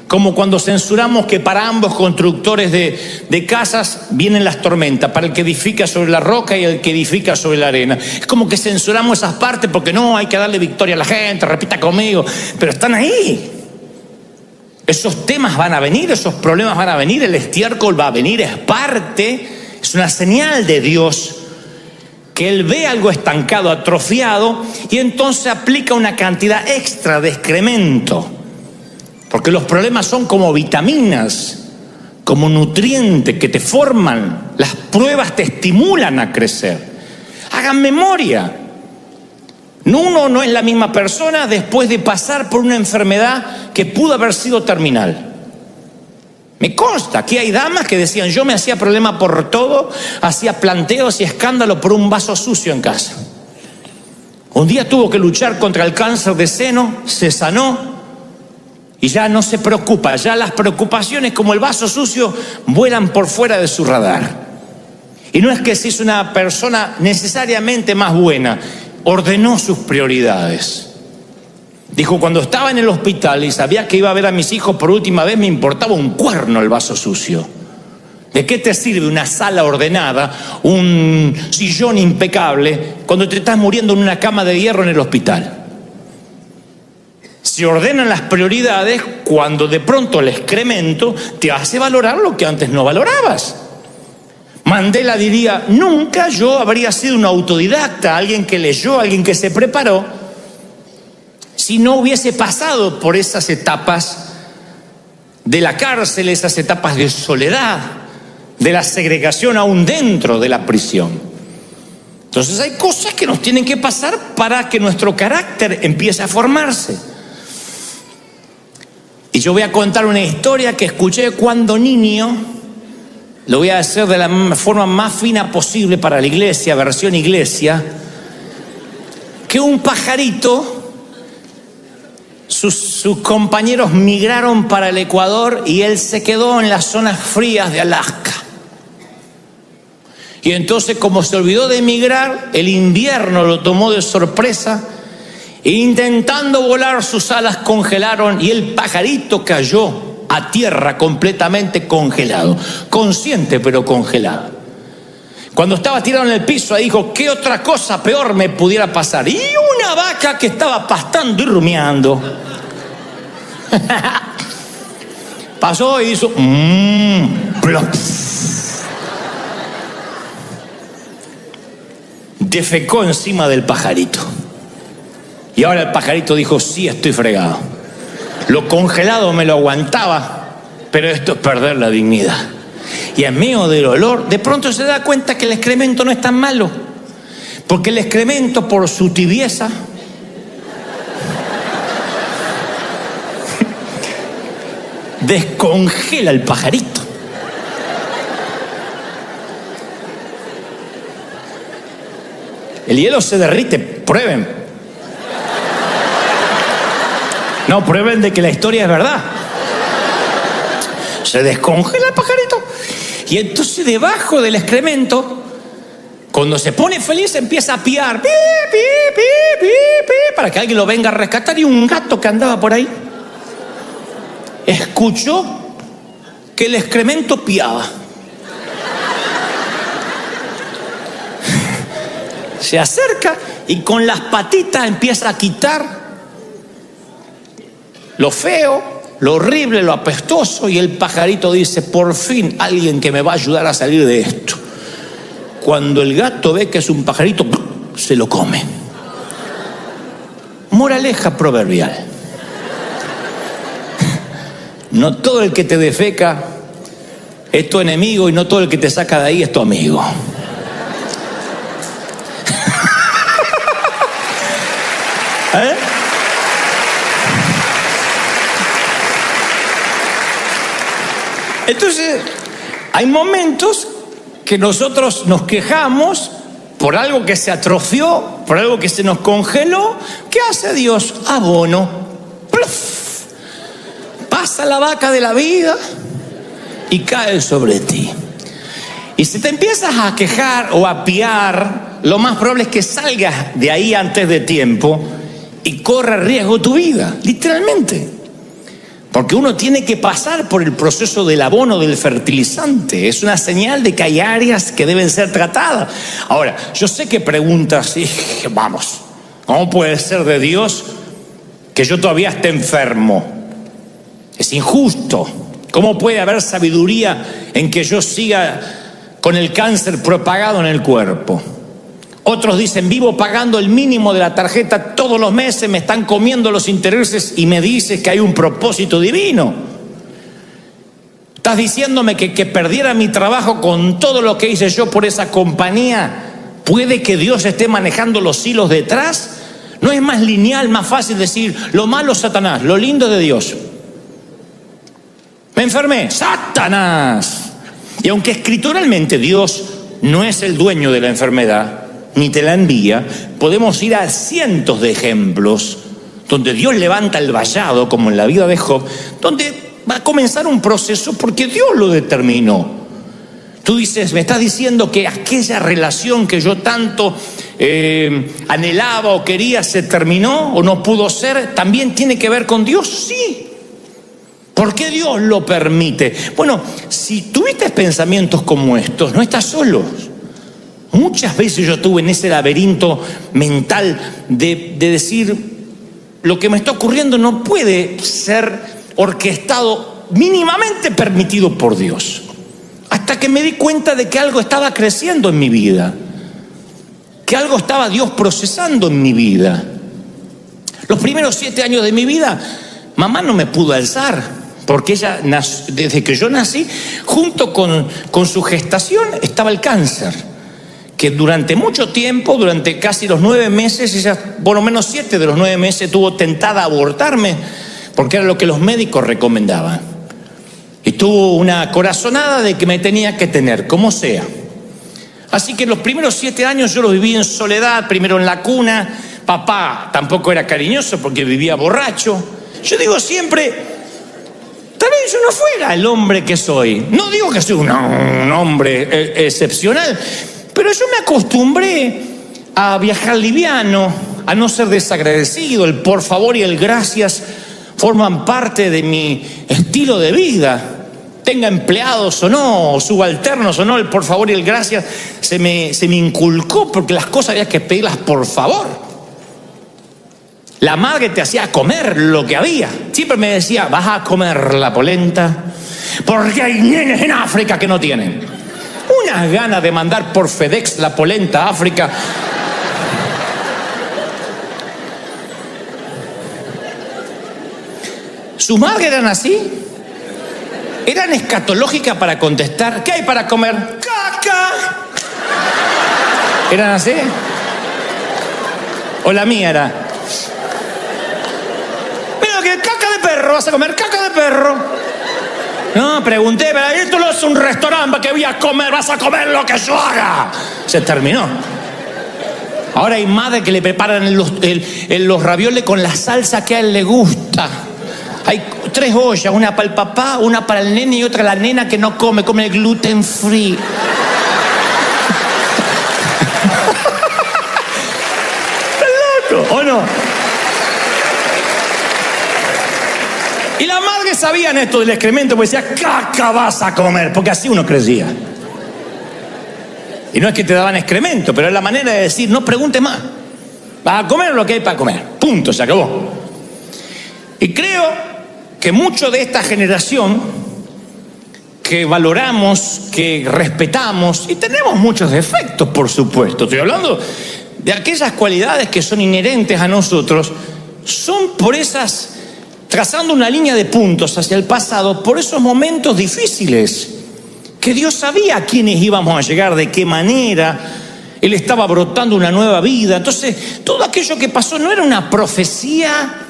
como cuando censuramos que para ambos constructores de casas vienen las tormentas, para el que edifica sobre la roca y el que edifica sobre la arena. Es como que censuramos esas partes porque no, hay que darle victoria a la gente, repita conmigo, pero están ahí. Esos temas van a venir, esos problemas van a venir, el estiércol va a venir, es parte, es una señal de Dios, que Él ve algo estancado, atrofiado, y entonces aplica una cantidad extra de excremento. Porque los problemas son como vitaminas, como nutrientes que te forman. Las pruebas te estimulan a crecer. Hagan memoria. Uno no es la misma persona después de pasar por una enfermedad que pudo haber sido terminal. Me consta, aquí hay damas que decían, yo me hacía problema por todo, hacía planteos y escándalo por un vaso sucio en casa. Un día tuvo que luchar contra el cáncer de seno, se sanó y ya no se preocupa, ya las preocupaciones como el vaso sucio vuelan por fuera de su radar. Y no es que se hizo una persona necesariamente más buena, ordenó sus prioridades. Dijo, cuando estaba en el hospital y sabía que iba a ver a mis hijos por última vez, me importaba un cuerno el vaso sucio. ¿De qué te sirve una sala ordenada, un sillón impecable, cuando te estás muriendo en una cama de hierro en el hospital? Se ordenan las prioridades cuando de pronto el excremento te hace valorar lo que antes no valorabas. Mandela diría, nunca yo habría sido un autodidacta, alguien que leyó, alguien que se preparó, si no hubiese pasado por esas etapas de la cárcel, esas etapas de soledad, de la segregación aún dentro de la prisión. Entonces hay cosas que nos tienen que pasar para que nuestro carácter empiece a formarse. Y yo voy a contar una historia que escuché cuando niño, lo voy a hacer de la forma más fina posible para la iglesia, versión iglesia, que un pajarito, sus compañeros migraron para el Ecuador y él se quedó en las zonas frías de Alaska. Y entonces, como se olvidó de emigrar, el invierno lo tomó de sorpresa e intentando volar sus alas congelaron y el pajarito cayó a tierra completamente congelado, consciente pero congelado. Cuando estaba tirado en el piso, ahí dijo, ¿qué otra cosa peor me pudiera pasar? Y una vaca que estaba pastando y rumiando. Pasó y hizo plop. Defecó encima del pajarito. Y ahora el pajarito dijo: sí, estoy fregado. Lo congelado me lo aguantaba, pero esto es perder la dignidad. Y en medio del olor, de pronto se da cuenta que el excremento no es tan malo, porque el excremento, por su tibieza, descongela el pajarito. El hielo se derrite, prueben. No, prueben de que la historia es verdad. Se descongela el pajarito. Y entonces debajo del excremento, cuando se pone feliz, empieza a piar. Pi, pi, pi, pi, pi, para que alguien lo venga a rescatar. Y un gato que andaba por ahí escuchó que el excremento piaba. Se acerca y con las patitas empieza a quitar lo feo, lo horrible, lo apestoso, y el pajarito dice: por fin alguien que me va a ayudar a salir de esto. Cuando el gato ve que es un pajarito, se lo come. Moraleja proverbial: no todo el que te defeca es tu enemigo, y no todo el que te saca de ahí es tu amigo. ¿Eh? Entonces, hay momentos que nosotros nos quejamos por algo que se atrofió, por algo que se nos congeló. ¿Qué hace Dios? Abono. ¡Pluf! Pasa la vaca de la vida y cae sobre ti. Y si te empiezas a quejar o a piar, lo más probable es que salgas de ahí antes de tiempo y corra riesgo tu vida, literalmente. Porque uno tiene que pasar por el proceso del abono, del fertilizante. Es una señal de que hay áreas que deben ser tratadas. Ahora, yo sé que preguntas, vamos, ¿cómo puede ser de Dios que yo todavía esté enfermo? Es injusto. ¿Cómo puede haber sabiduría en que yo siga con el cáncer propagado en el cuerpo? Otros dicen: vivo pagando el mínimo de la tarjeta todos los meses, me están comiendo los intereses y me dices que hay un propósito divino. ¿Estás diciéndome que perdiera mi trabajo con todo lo que hice yo por esa compañía? ¿Puede que Dios esté manejando los hilos detrás? ¿No es más lineal, más fácil decir: lo malo es Satanás, lo lindo de Dios? Me enfermé, Satanás. Y aunque escrituralmente Dios no es el dueño de la enfermedad, ni te la envía, podemos ir a cientos de ejemplos donde Dios levanta el vallado, como en la vida de Job, donde va a comenzar un proceso porque Dios lo determinó. Tú dices: me estás diciendo que aquella relación que yo tanto anhelaba o quería se terminó o no pudo ser. ¿También tiene que ver con Dios? Sí. ¿Por qué Dios lo permite? Bueno, si tuviste pensamientos como estos, no estás solo. Muchas veces yo estuve en ese laberinto mental de decir: lo que me está ocurriendo no puede ser orquestado, mínimamente permitido por Dios. Hasta que me di cuenta de que algo estaba creciendo en mi vida, que algo estaba Dios procesando en mi vida. Los primeros 7 años de mi vida, mamá no me pudo alzar, porque ella, desde que yo nací, junto con su gestación, estaba el cáncer. Que durante mucho tiempo, durante casi los 9 meses, ella, por lo menos 7 de los 9 meses, estuvo tentada a abortarme, porque era lo que los médicos recomendaban. Y tuvo una corazonada de que me tenía que tener, como sea. Así que los primeros 7 años yo los viví en soledad, primero en la cuna. Papá tampoco era cariñoso porque vivía borracho. Yo digo siempre: tal vez yo no fuera el hombre que soy. No digo que soy un hombre excepcional, pero yo me acostumbré a viajar liviano, a no ser desagradecido. El por favor y el gracias forman parte de mi estilo de vida. Tenga empleados o no, o subalternos o no, el por favor y el gracias se me inculcó, porque las cosas había que pedirlas por favor. La madre te hacía comer lo que había. Siempre me decía, vas a comer la polenta, porque hay nenes en África que no tienen. Unas ganas de mandar por FedEx la polenta a África. ¿Sus madres eran así? Eran escatológicas para contestar, ¿qué hay para comer? ¡Caca! ¿Eran así? ¿O la mía era? Pero que caca de perro, vas a comer caca de perro. No, pregunté, pero esto no es un restaurante que voy a comer, vas a comer lo que yo haga. Se terminó. Ahora hay madres que le preparan los ravioles con la salsa que a él le gusta. Hay 3 ollas, una para el papá, una para el nene y otra la nena que no come el gluten free. ¿Estás loco o no? Y las madres sabían esto del excremento, porque decía, caca vas a comer, porque así uno crecía. Y no es que te daban excremento, pero es la manera de decir, no pregunte más. Vas a comer lo que hay para comer. Punto, se acabó. Y creo que mucho de esta generación que valoramos, que respetamos, y tenemos muchos defectos, por supuesto, estoy hablando de aquellas cualidades que son inherentes a nosotros, son por esas, trazando una línea de puntos hacia el pasado, por esos momentos difíciles, que Dios sabía a quiénes íbamos a llegar, de qué manera. Él estaba brotando una nueva vida. Entonces, todo aquello que pasó no era una profecía